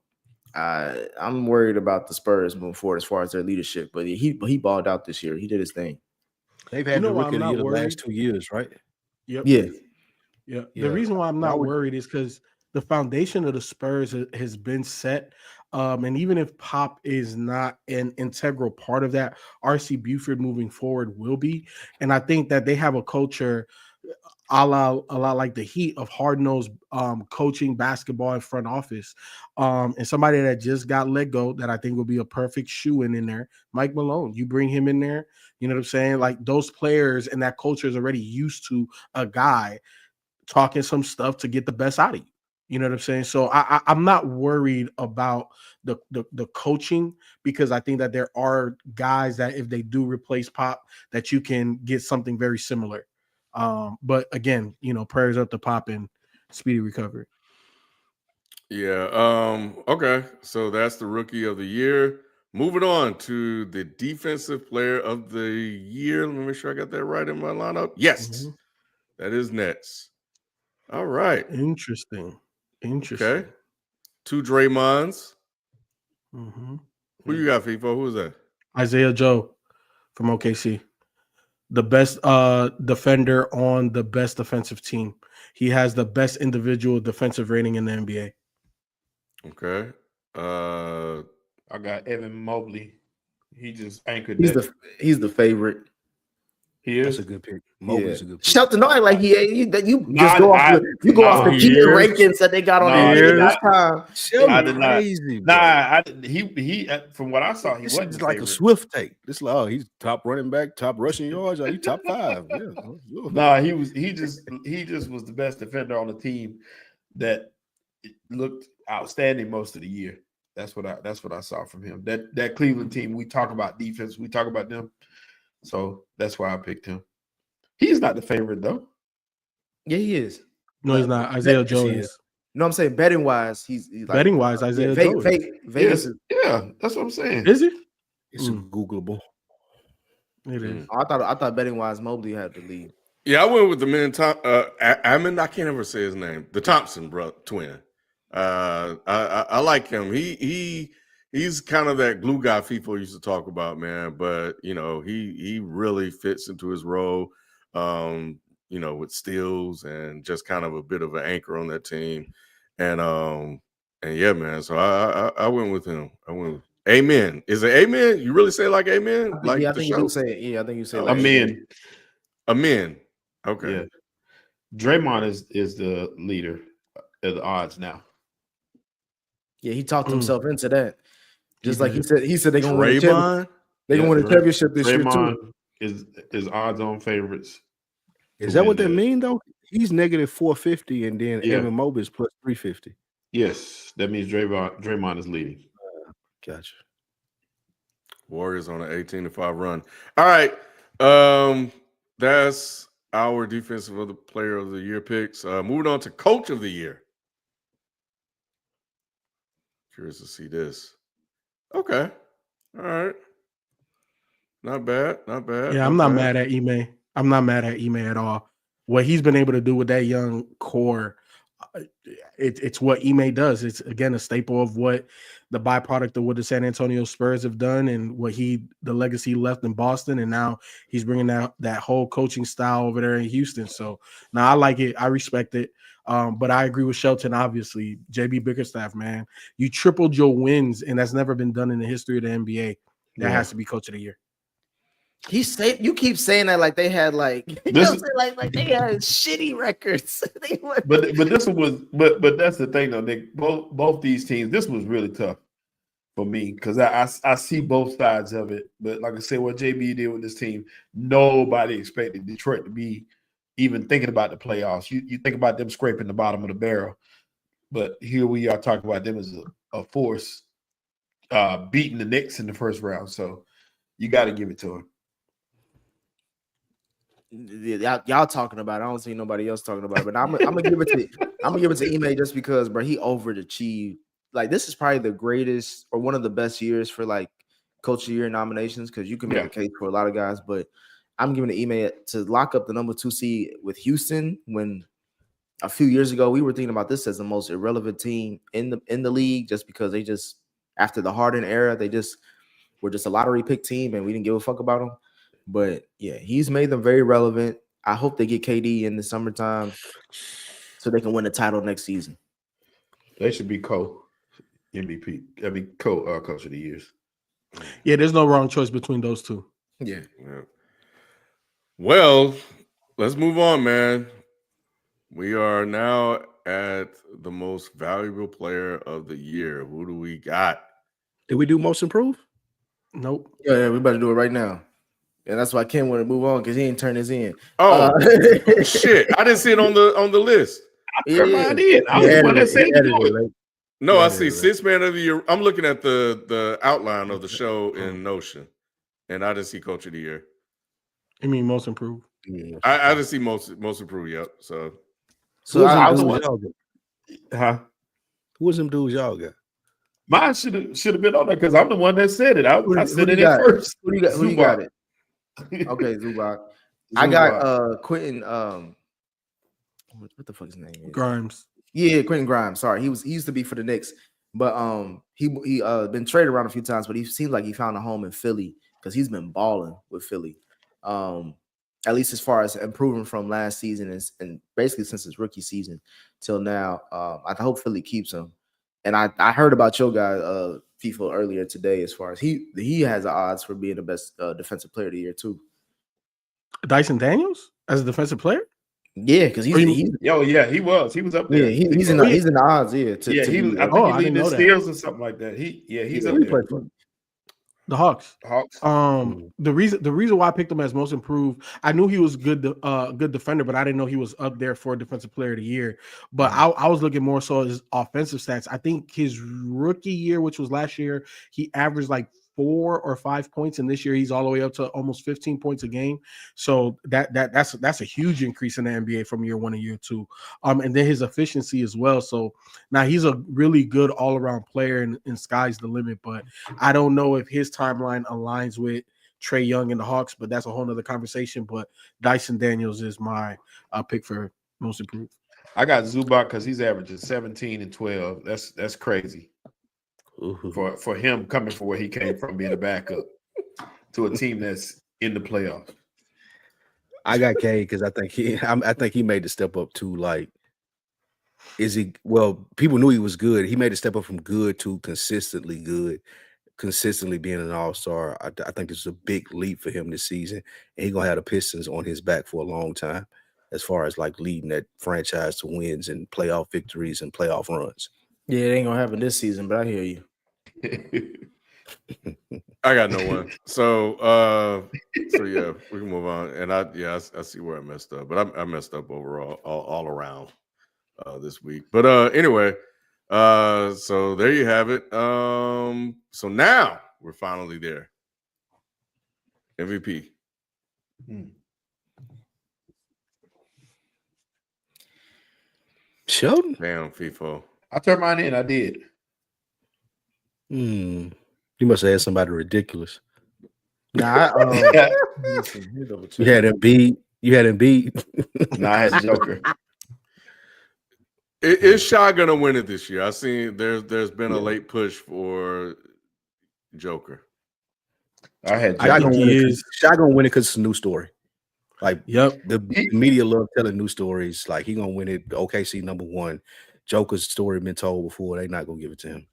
I'm worried about the Spurs moving forward as far as their leadership, but he balled out this year. He did his thing. They've had You know the why rookie I'm of the not year the worried? last 2 years, right? Yep. Yeah. Yeah. Yeah. The reason why I'm not I would- worried is because the foundation of the Spurs has been set. And even if Pop is not an integral part of that, RC Buford moving forward will be. And I think that they have a culture a lot like the Heat of hard-nosed coaching basketball in front office. And somebody that just got let go that I think will be a perfect shoe-in there, Mike Malone. You bring him in there, you know what I'm saying? Like those players and that culture is already used to a guy talking some stuff to get the best out of you. You know what I'm saying? So I'm not worried about the coaching because I think that there are guys that if they do replace Pop, that you can get something very similar. But again, prayers up to Pop and speedy recovery. yeah. Okay. So that's the Rookie of the Year. Moving on to the Defensive Player of the Year. Let me make sure I got that right in my lineup. Yes, Mhm. that is Nets. All right. Interesting. Okay. Two Draymonds. Mm-hmm. Who you got, FIFO? Who is that? Isaiah Joe from OKC. The best defender on the best defensive team. He has the best individual defensive rating in the NBA. Okay. I got Evan Mobley. He just anchored He's that. he's the favorite. He That's is. a good pick. Mobley's a good pick. Shelton, no, like you Nah, go off the he cheating is. rankings that they got on Nah, the he this is. time. Shelton I did not. crazy, bro. Nah, he from what I saw, he This wasn't is the like favorite. a Swift take. This is like, oh, he's top running back, top rushing yards. He's top 5. Yeah. Nah, he just was the best defender on the team that looked outstanding most of the year. That's what I saw from him. That Cleveland team, we talk about defense, we talk about them. So that's why I picked him. He's not the favorite though. Yeah, he is. No, he's not. Isaiah Joe he is. is. No, I'm saying betting wise, he's like Betting wise, Isaiah Joe is. Vegas is. Yeah, that's what I'm saying. Is he? It's Googleable. It is. I thought betting wise, Mobley had the lead. Yeah, I went with the man. I can't ever say his name. The Thompson twin. I like him. He's kind of that glue guy FIFO used to talk about, man. But he really fits into his role. With steals and just kind of a bit of an anchor on that team. And yeah, man. So I went with him. I went with Amen. Is it Amen? You really say like Amen? Like I the think show? you do say it. Yeah, I think you say Oh, Amen. Amen. Okay. Yeah. Draymond is the leader of the odds now. Yeah, he talked himself into that. Just like did. he said they're gonna win a championship. Draymond. They're gonna win a championship this year Draymond too. is odds on favorites. Is to that what win that mean though? He's negative 450, and then Yeah. Evan Mobley's plus 350. Yes, that means Draymond is leading. Gotcha. Warriors on an 18-5 run. All right. That's our defensive of the player of the year picks. Moving on to coach of the year. Curious to see this. Okay. All right. Not bad. Not bad. Yeah, I'm not mad at Ime. I'm not mad at Ime at all. What he's been able to do with that young core, it's what Ime does. It's again a staple of what the byproduct of what the San Antonio Spurs have done and what the legacy left in Boston, and now he's bringing that whole coaching style over there in Houston. So now I like it. I respect it. But I agree with Shelton. Obviously, JB Bickerstaff, man, you tripled your wins, and that's never been done in the history of the NBA. That has to be coach of the year. You keep saying that like they had like like they had shitty records. but this was but that's the thing though, Nick. Both these teams, this was really tough for me because I see both sides of it. But like I said, what JB did with this team, nobody expected Detroit to be even thinking about the playoffs. You think about them scraping the bottom of the barrel, but here we are talking about them as a force beating the Knicks in the first round. So you got to give it to them. Y'all talking about it. I don't see nobody else talking about it, but I'm gonna give it to Ime just because, bro, he overachieved. Like this is probably the greatest or one of the best years for like coach of the year nominations because you can make a case for a lot of guys, but I'm giving it Ime to lock up the number 2 seed with Houston when a few years ago we were thinking about this as the most irrelevant team in the league just because they just after the Harden era they just were just a lottery pick team and we didn't give a fuck about them. But yeah, he's made them very relevant. I hope they get KD in the summertime so they can win the title next season. They should be co-MVP. I mean, coach of the years. Yeah, there's no wrong choice between those two. Yeah. Well, let's move on, man. We are now at the most valuable player of the year. Who do we got? Did we do most improved? Nope. Yeah, we better do it right now. And that's why Ken wanted to move on because he ain't turn his in. Oh shit! I didn't see it on the list. I did. I was the one that said it. No, I see sixth man of the year. I'm looking at the outline of the show in Notion, and I didn't see coach of the year. You mean most improved? I didn't see most improved. Yep. So I was Who was them dudes y'all got? Mine should have been on there because I'm the one that said it. I said it got? first. Who you got it? Okay, Zubac. I got Quentin. What the fuck his name is? Grimes. Yeah, Quentin Grimes. Sorry, he used to be for the Knicks, but he been traded around a few times, but he seems like he found a home in Philly because he's been balling with Philly. At least as far as improving from last season and basically since his rookie season till now. I hope Philly keeps him. And I heard about your guy FIFA earlier today as far as he has the odds for being the best defensive player of the year too. Dyson Daniels as a defensive player? Yeah, because he was up there. Yeah, he's in the odds. Yeah, I think he leading the steals or something like that. He's up there. The Hawks. Hawks. The reason why I picked him as most improved, I knew he was good defender, but I didn't know he was up there for defensive player of the year. But I was looking more so at his offensive stats. I think his rookie year, which was last year, he averaged like 4 or 5 points, and this year he's all the way up to almost 15 points a game. So that's a huge increase in the NBA from year 1 to year 2. And then his efficiency as well. So now he's a really good all-around player, and sky's the limit. But I don't know if his timeline aligns with Trae Young and the Hawks, but that's a whole nother conversation. But Dyson Daniels is my pick for most improved. I got Zubac because he's averaging 17 and 12. That's crazy. For him coming from where he came from, being a backup to a team that's in the playoffs. I got K because I think he made the step up to like. Is he? Well, people knew he was good. He made a step up from good to consistently good, consistently being an all-star. I think this is a big leap for him this season, and he's gonna have the Pistons on his back for a long time, as far as like leading that franchise to wins and playoff victories and playoff runs. Yeah, it ain't gonna happen this season, but I hear you. I got no one. So yeah, we can move on. And I see where I messed up, but I messed up overall, all around this week. But anyway, So there you have it. So now we're finally there. MVP. Sheldon? Damn, FIFO. I turned mine in. I did. You must have had somebody ridiculous. Nah, You had him beat. No, I had Joker. Is Shy gonna win it this year? I seen there's been a late push for Joker. I had Shy Joker. gonna win it because it's a new story. Like, yep. The media love telling new stories. Like, he gonna win it. OKC #1. Joker's story been told before. They not gonna give it to him.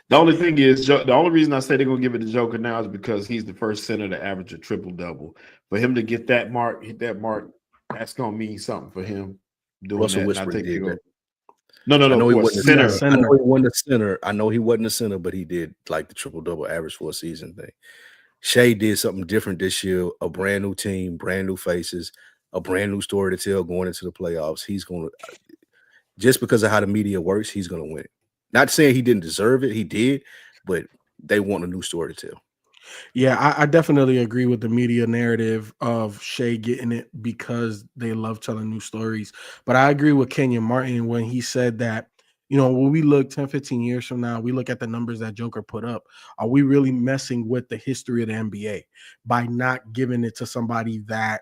The only thing is, the only reason I say they're gonna give it to Joker now is because he's the first center to average a triple double. For him to get that mark, hit that mark, that's gonna mean something for him. Doing Russell that. Westbrook did that. No. I know he wasn't center. I know he wasn't a center. I know he wasn't a center, but he did like the triple double average for a season thing. Shea did something different this year. A brand new team, brand new faces, a brand new story to tell going into the playoffs. He's going to, just because of how the media works, he's going to win it. Not saying he didn't deserve it. He did, but they want a new story to tell. Yeah, I definitely agree with the media narrative of Shea getting it because they love telling new stories. But I agree with Kenyon Martin when he said that, when we look 10, 15 years from now, we look at the numbers that Joker put up. Are we really messing with the history of the NBA by not giving it to somebody that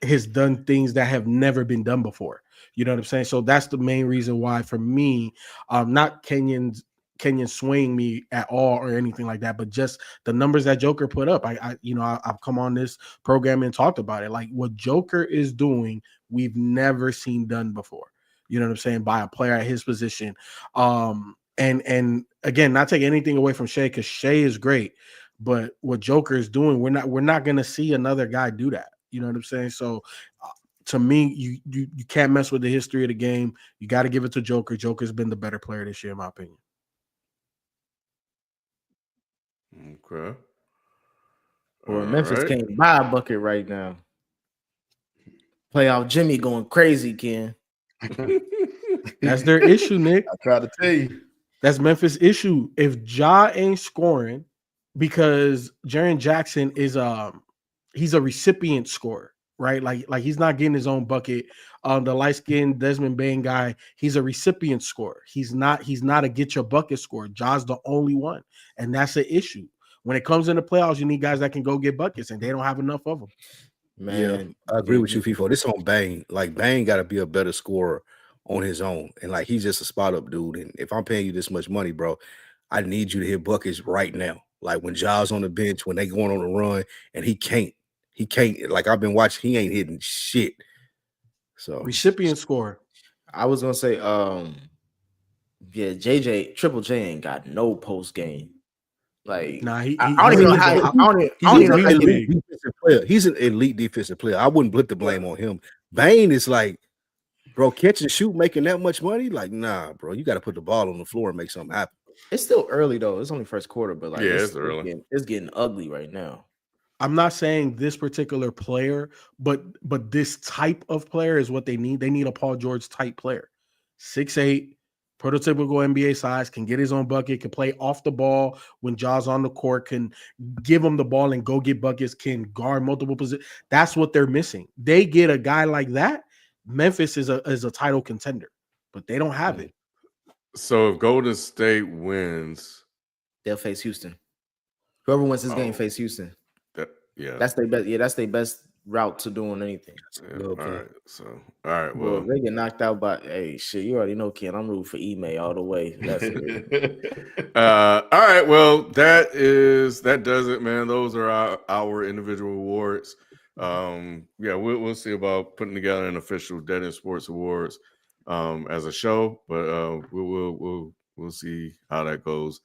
has done things that have never been done before? You know what I'm saying? So that's the main reason why, for me, not Kenyon swaying me at all or anything like that, but just the numbers that Joker put up. I've come on this program and talked about it. Like, what Joker is doing, we've never seen done before. You know what I'm saying? By a player at his position. And again, not take anything away from Shea, because Shea is great, but what Joker is doing, we're not going to see another guy do that. You know what I'm saying? So to me, you can't mess with the history of the game. You got to give it to Joker. Joker's been the better player this year, in my opinion. Okay. Or Memphis can't buy a bucket right now. Playoff Jimmy going crazy, Ken. That's their issue, Nick. I try to tell you. That's Memphis' issue. If Ja ain't scoring, because Jaren Jackson is he's a recipient scorer, right? Like he's not getting his own bucket. The light-skinned Desmond Bain guy, he's a recipient scorer. He's not a get your bucket scorer. Ja's the only one, and that's an issue. When it comes in the playoffs, you need guys that can go get buckets, and they don't have enough of them. Man, yeah, I agree with you, FIFO. This on Bane. Like, Bane got to be a better scorer on his own, and like, he's just a spot up dude. And if I'm paying you this much money, bro, I need you to hit buckets right now. Like, when Ja's on the bench, when they going on a run, and he can't. Like, I've been watching, he ain't hitting shit. So recipient scorer. I was gonna say, Triple J ain't got no post game. Like, nah, I don't even know how. He's an elite defensive player. I wouldn't put the blame on him. Bane is like, bro, catch and shoot, making that much money. Like, nah, bro, you got to put the ball on the floor and make something happen. It's still early though. It's only first quarter, but like, it's early. It's getting ugly right now. I'm not saying this particular player, but this type of player is what they need. They need a Paul George type player, 6'8", prototypical NBA size, can get his own bucket, can play off the ball when Ja's on the court, can give him the ball and go get buckets, can guard multiple positions. That's what they're missing. They get a guy like that, Memphis is a title contender, but they don't have it. So if Golden State wins, they'll face Houston. Whoever wins this game face Houston. That's their best. Yeah, that's their best route to doing anything. Yeah, all right. So, all right. Well, they get knocked out by shit. You already know, Ken. I'm rooting for Ime all the way. That's it. All right. Well, that does it, man. Those are our individual awards. We'll see about putting together an official Dead End Sports Awards as a show, but we'll see how that goes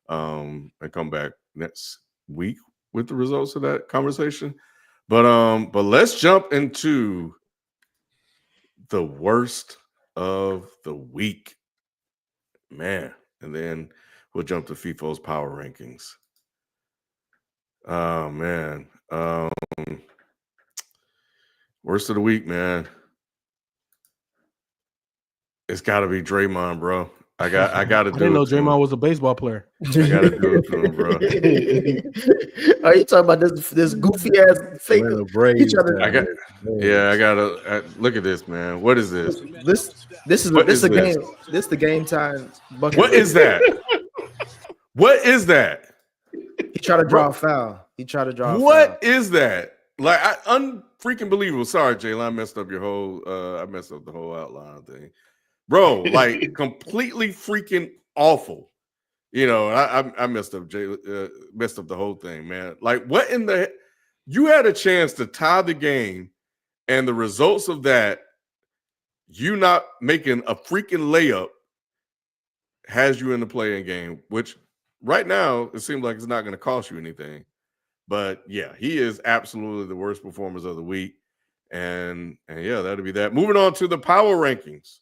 and come back next week with the results of that conversation. But let's jump into the worst of the week, man, and then we'll jump to FIFO's power rankings. Oh man, worst of the week, man. It's got to be Draymond, bro. I got to I do didn't know it. to him. Draymond was a baseball player. I got to do it to him, bro. Are you talking about this goofy ass fake? Atlanta He Braves tried to- I got. guy. Yeah, I gotta look at this, man. What is this? This is What this is the this? game. This the game time bucket. What is that? What is that? He tried to draw a foul. He tried to draw a foul. What is that? Like, unfreaking believable. Sorry, Jalen, I messed up your whole. I messed up the whole outline thing, bro. Like, completely freaking awful. You know, I messed up, messed up the whole thing, man. Like, what in the? You had a chance to tie the game, and the results of that, you not making a freaking layup, has you in the playing game. Which right now it seems like it's not going to cost you anything. But yeah, he is absolutely the worst performers of the week. And yeah, that'll be that. Moving on to the power rankings.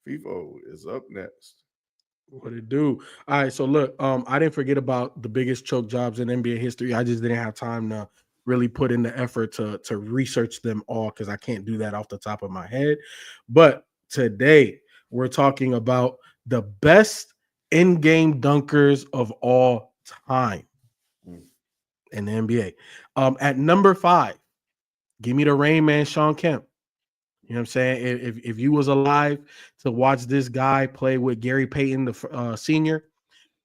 FIFO is up next. What it do? All right, so look, I didn't forget about the biggest choke jobs in NBA history. I just didn't have time to really put in the effort to research them all because I can't do that off the top of my head. But today we're talking about the best in-game dunkers of all time in the NBA. At number 5, give me the Rain Man, Sean Kemp. You know what I'm saying? If you was alive to watch this guy play with Gary Payton, the senior,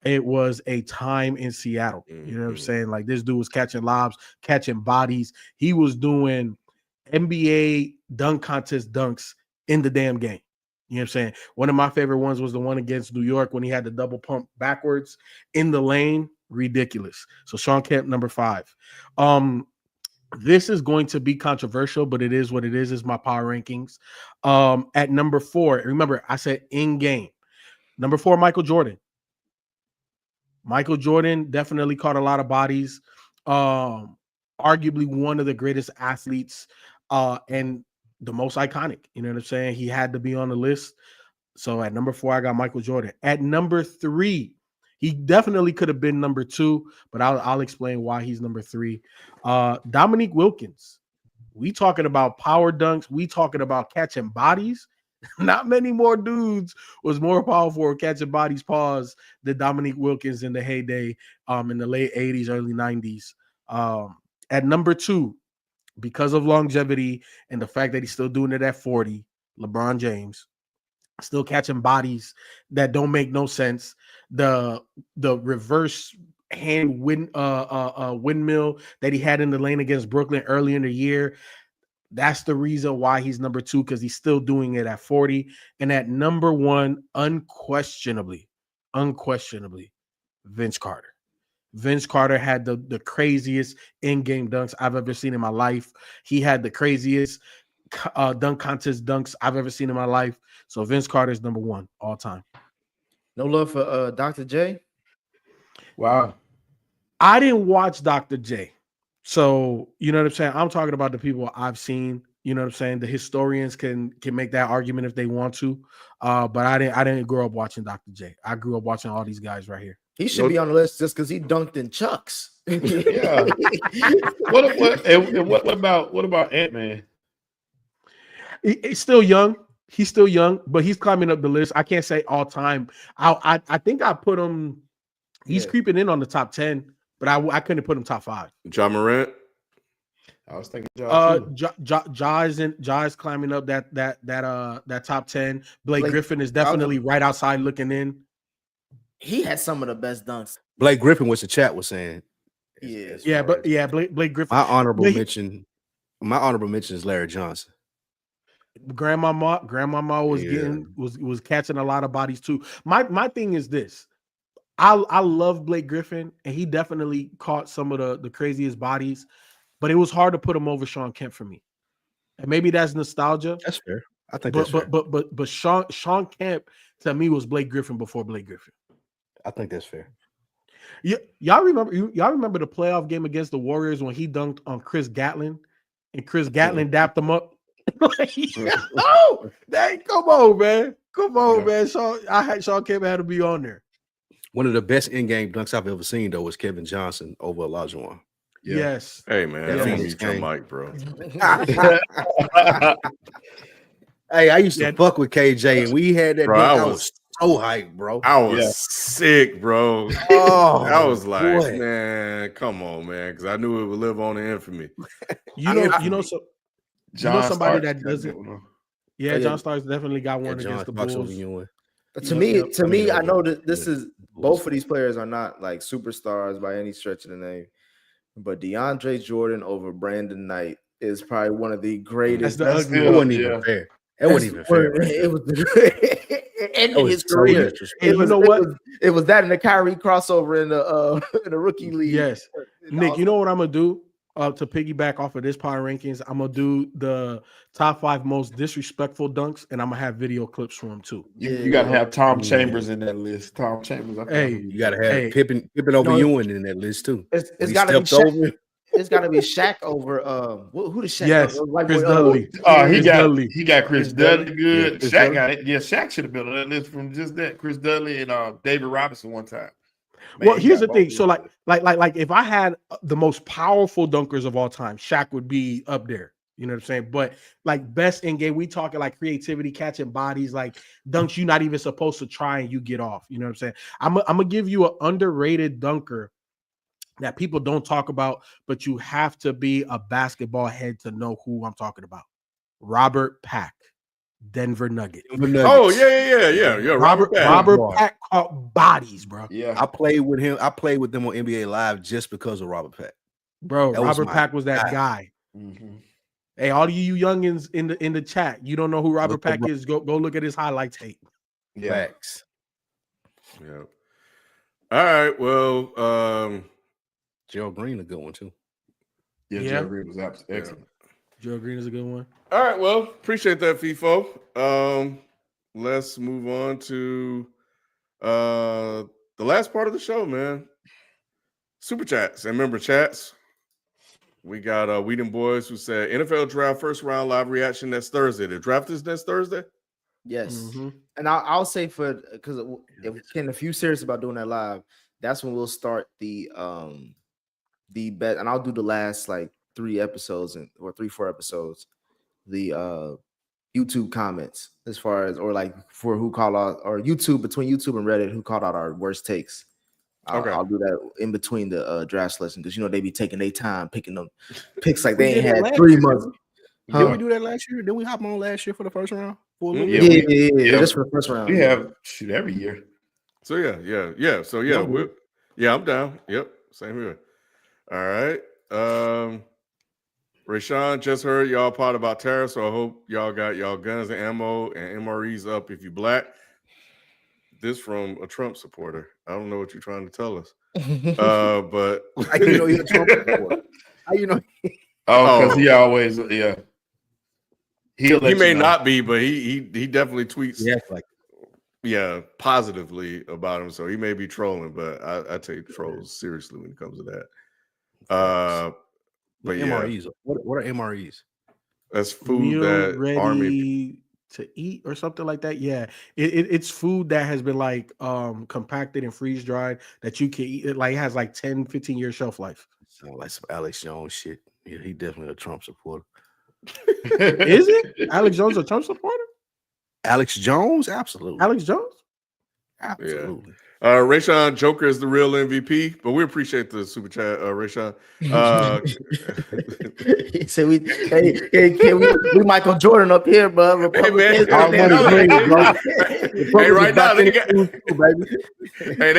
it was a time in Seattle. You know what I'm saying? Like, this dude was catching lobs, catching bodies. He was doing NBA dunk contest dunks in the damn game. You know what I'm saying? One of my favorite ones was the one against New York when he had the double pump backwards in the lane. Ridiculous. So Sean Kemp, number 5. This is going to be controversial, but it is what it is. It's my power rankings. At number 4, remember, I said in game. Number 4, Michael Jordan. Michael Jordan definitely caught a lot of bodies. Arguably one of the greatest athletes and the most iconic. You know what I'm saying? He had to be on the list. So at number 4, I got Michael Jordan. At number 3, he definitely could have been number 2, but I'll explain why he's number 3. Dominique Wilkins. We talking about power dunks. We talking about catching bodies. Not many more dudes was more powerful at catching bodies pause than Dominique Wilkins in the heyday in the late 80s, early 90s. At number 2, because of longevity and the fact that he's still doing it at 40, LeBron James. Still catching bodies that don't make no sense. The reverse hand windmill that he had in the lane against Brooklyn early in the year. That's the reason why he's number 2, because he's still doing it at 40. And at number 1, unquestionably, Vince Carter. Vince Carter had the craziest in-game dunks I've ever seen in my life. He had the craziest dunk contest dunks I've ever seen in my life. So Vince Carter is number 1 all time. No love for Dr. J. Wow. I didn't watch Dr. J. So, you know what I'm saying? I'm talking about the people I've seen. You know what I'm saying? The historians can make that argument if they want to. But I didn't grow up watching Dr. J. I grew up watching all these guys right here. He should be on the list just because he dunked in Chucks. Yeah. What about Ant-Man? He's still young. He's still young, but he's climbing up the list. I can't say all time. I think I put him. He's creeping in on the top 10, but I couldn't put him top 5. John Morant. I was thinking Ja is climbing up that top 10. Blake Griffin is definitely right outside looking in. He had some of the best dunks. Blake Griffin, what the chat was saying. Blake Griffin. My honorable mention is Larry Johnson. Grandmama was catching a lot of bodies too. My thing is this. I love Blake Griffin, and he definitely caught some of the craziest bodies, but it was hard to put him over Sean Kemp for me. And maybe that's nostalgia. That's fair. I think that's fair. But Sean Kemp to me was Blake Griffin before Blake Griffin. I think that's fair. Y'all remember the playoff game against the Warriors when he dunked on Chris Gatlin, and Chris Gatlin dapped him up. Come on, man. Sean Kemp had to be on there. One of the best in-game dunks I've ever seen, though, was Kevin Johnson over Olajuwon. Yeah. Yes. Hey, man. Yeah. Don't mute your mic, bro. Hey, I used to fuck with KJ, and we had that. Bro, I was so hyped, bro. I was sick, bro. Oh, I was like, boy. man, come on, man, because I knew it would live on in infamy. Starks Somebody that got a doesn't. good one. Yeah, Oh, yeah. John Starks definitely got one Yeah, against John the Fox over Bulls. Ewing. But Yep, to me, I know over that this the is Bulls. both of these players are not like superstars by any stretch of the name. But DeAndre Jordan over Brandon Knight is probably one of the greatest. That's the That ugly. wasn't even fair. That wasn't even fair. Right It there. was ending was his so career. disrespectful. Hey, you know what? It was that and the Kyrie crossover in the rookie league. Yes, Nick. You know what I'm gonna do to piggyback off of this power rankings? I'm gonna do the top 5 most disrespectful dunks, and I'm gonna have video clips from them too. You got to have Tom Chambers in that list. Tom Chambers. I Hey, found him. You got to have Pippen over No, Ewing in that list too. It's got to be stepped Shaq. over. It's got to be Shaq over who did Shaq? Yes, like Chris boy, Dudley. He Chris got Dudley. Chris Dudley good. Chris Shaq Dudley. got it. Yeah, Shaq should have been on that list from just that. Chris Dudley and David Robinson one time. Man, Well, he here's the got thing. both So, of them. like, if I had the most powerful dunkers of all time, Shaq would be up there. You know what I'm saying? But like best in game, we talking like creativity, catching bodies, like dunks you're not even supposed to try and you get off. You know what I'm saying? I'm gonna give you an underrated dunker that people don't talk about, but you have to be a basketball head to know who I'm talking about. Robert Pack, Denver Nuggets. Oh, yeah. Robert Pack caught bodies, bro. Yeah, I played with him. I played with them on NBA Live just because of Robert Pack. Bro, That was Robert my Pack was that guy. guy. mm-hmm. Hey, all you youngins in the chat, you don't know who Robert Look Pack up- is? Go look at his highlight tape. Yeah. Facts. Yeah. All right. Well, Gerald Green a good one too. Yeah, Yeah. Gerald Green was excellent. Gerald Green is a good one. all right. Well, appreciate that, FIFO. Let's move on to the last part of the show, man. Super chats and member chats. We got Whedon Boys who said NFL draft first round live reaction next Thursday. The draft is next Thursday. Yes, Mhm. and I'll say because if you're serious about doing that live, that's when we'll start the bet, and I'll do the last like 3 episodes or 4 episodes, the YouTube comments as far as or like for who called out or YouTube between YouTube and Reddit who called out our worst takes. Okay. I'll do that in between the draft selection because they be taking their time picking them picks like they We ain't did that had last 3 year, months. Did we do that last year? Did we hop on last year for the first round? For a little Yeah, bit? Yeah, just for the first round. We have shoot every year. So yeah. So I'm down. Yep, same here. All right. Rashawn just heard y'all part about tariffs, so I hope y'all got y'all guns and ammo and MREs up if you black. This from a Trump supporter. I don't know what you're trying to tell us. But How you know you're a Trump supporter? How you know? Oh, because he always He'll he let may you know. not be, but he definitely tweets Yeah, positively about him. So he may be trolling, but I take trolls seriously when it comes to that. But yeah, MREs. What are MREs? that's food Meal that ready Army. to eat or something like that. Yeah, it's food that has been like compacted and freeze dried that you can eat. It like has like 10-15 year shelf life. Sound like some Alex Jones shit. Yeah, he definitely a Trump supporter. Is it Alex Jones a Trump supporter? Alex Jones, absolutely. Alex Jones? Absolutely. Rayshawn Joker is the real MVP, but we appreciate the super chat, Rayshawn. So we Michael Jordan up here, bro. Hey man, hey, right now they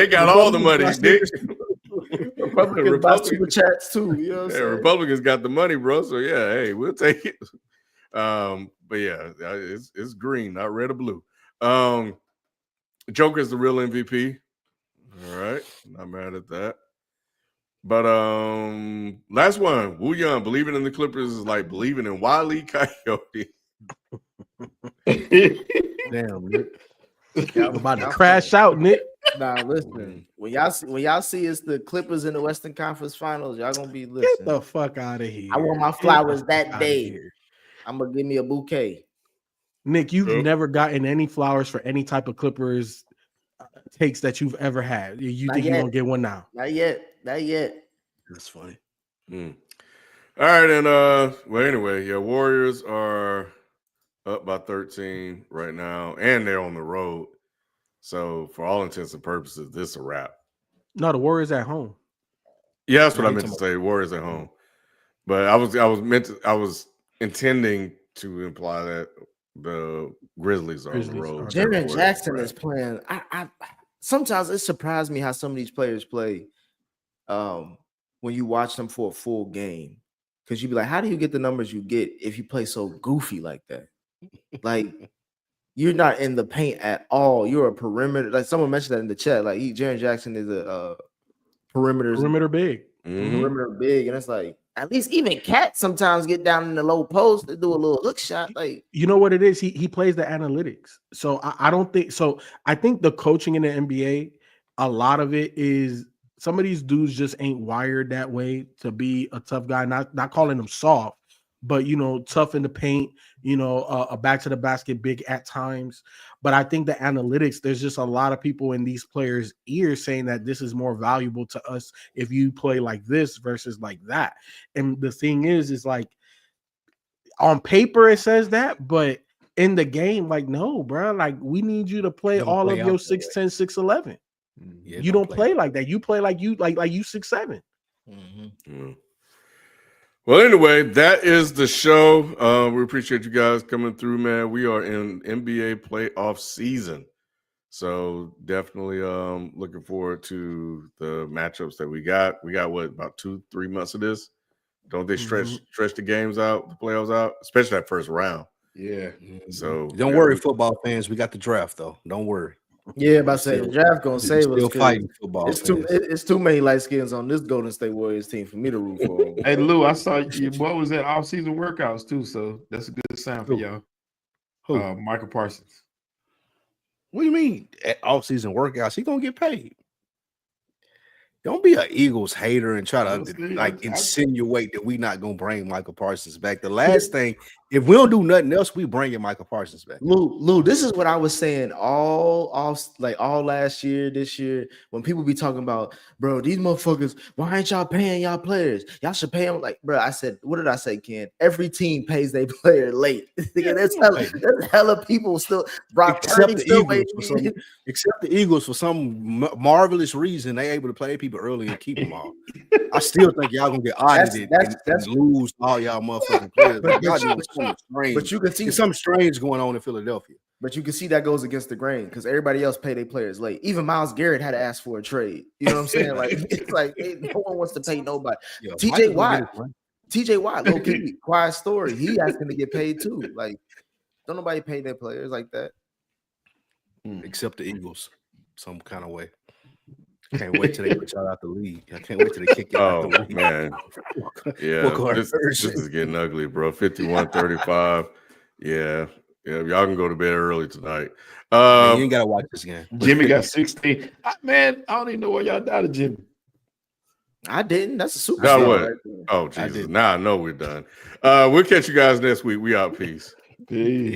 got all the money. Republicans buy super chats too. You know what I'm saying? Republicans got the money, bro. So yeah, hey, we'll take it. But yeah, it's green, not red or blue. Joker's the real MVP. All right, not mad at that. But last one, Woo Young, believing in the Clippers is like believing in Wile E. Coyote. Damn, Nick. I'm about to crash out, Nick. Nah, listen. When y'all see it's the Clippers in the Western Conference Finals, y'all gonna be listening. Get the fuck out of here. I want my flowers Get the fuck that outta day. here. I'm gonna give me a bouquet. Nick, you've never gotten any flowers for any type of Clippers takes that you've ever had. You Not think you're yet. gonna get one now? Not yet. That's funny. All right, and well, anyway, yeah, Warriors are up by 13 right now, and they're on the road. So for all intents and purposes, this is a wrap. No, the Warriors at home. Yeah, that's what Yeah, I meant to say. Warriors at home. But I was intending to imply that the Grizzlies are on the Grizzlies road. are to the Jaren Warriors, Jackson right? is playing. I sometimes it surprised me how some of these players play. When you watch them for a full game, because you be like, how do you get the numbers you get if you play so goofy like that? Like you're not in the paint at all. You're a perimeter. Like someone mentioned that in the chat. Like Jaren Jackson is a Perimeter big. Mhm. perimeter big, and it's like at least even Cat sometimes get down in the low post to do a little hook shot. Like You know what it is? He plays the analytics. So I don't think so. I think the coaching in the NBA, a lot of it is some of these dudes just ain't wired that way to be a tough guy. Not calling them soft, but tough in the paint. A back to the basket big at times. But I think the analytics, there's just a lot of people in these players' ears saying that this is more valuable to us if you play like this versus like that. And the thing is like, on paper it says that, but in the game, like, no, bro, like we need you to play Don't all play of your out that way. 6'10", 6'11". Yeah, You don't play like that. You play like you 6'7". Mm. Well, anyway, that is the show. We appreciate you guys coming through, man. We are in NBA playoff season. So definitely looking forward to the matchups that we got. We got about 2-3 months of this. Don't they stretch the games out, the playoffs out, especially that first round. Yeah. So don't worry, football fans. We got the draft though. Don't worry. yeah, about to say the draft gonna save us. Still 'cause fighting football It's too fans. it's too many light skins on this Golden State Warriors team for me to root for 'em. Hey Lou, I saw you. What was that off-season workouts too? So that's a good sign for Who? y'all. Who? Michael Parsons. What do you mean? At off-season workouts, he gonna get paid. Don't be an Eagles hater and try to insinuate that we not gonna bring Michael Parsons back. The last thing, if we don't do nothing else, we bringing Michael Parsons back. Lou, this is what I was saying all last year, this year, when people be talking about, bro, these motherfuckers, why ain't y'all paying y'all players? Y'all should pay them. Like, bro, I said, what did I say, Ken? Every team pays their player late. There's hella people still. Brock Purdy still waiting. Except the Eagles, for some marvelous reason, they able to play people early and keep them all. I still think y'all gonna get audited and lose all y'all motherfucking players. But you can see something strange going on in Philadelphia. But you can see that goes against the grain because everybody else pay their players late. Even Myles Garrett had to ask for a trade. You know what I'm saying? Like it's like no one wants to pay nobody. Yeah, TJ Watt, low key, quiet story. He asking to get paid too. Like, don't nobody pay their players like that. Except the Eagles, some kind of way. Can't wait till they put y'all out the league. I can't wait till they kick you out the league. Man. Yeah, this is getting ugly, bro. 51-35. Yeah, y'all can go to bed early tonight. You ain't gotta watch this game. Jimmy got 16. Man, I don't even know why y'all doubted Jimmy. I didn't. That's a super. Now what? Oh, Jesus. Now I know we're done. We'll catch you guys next week. We out. Peace. Peace.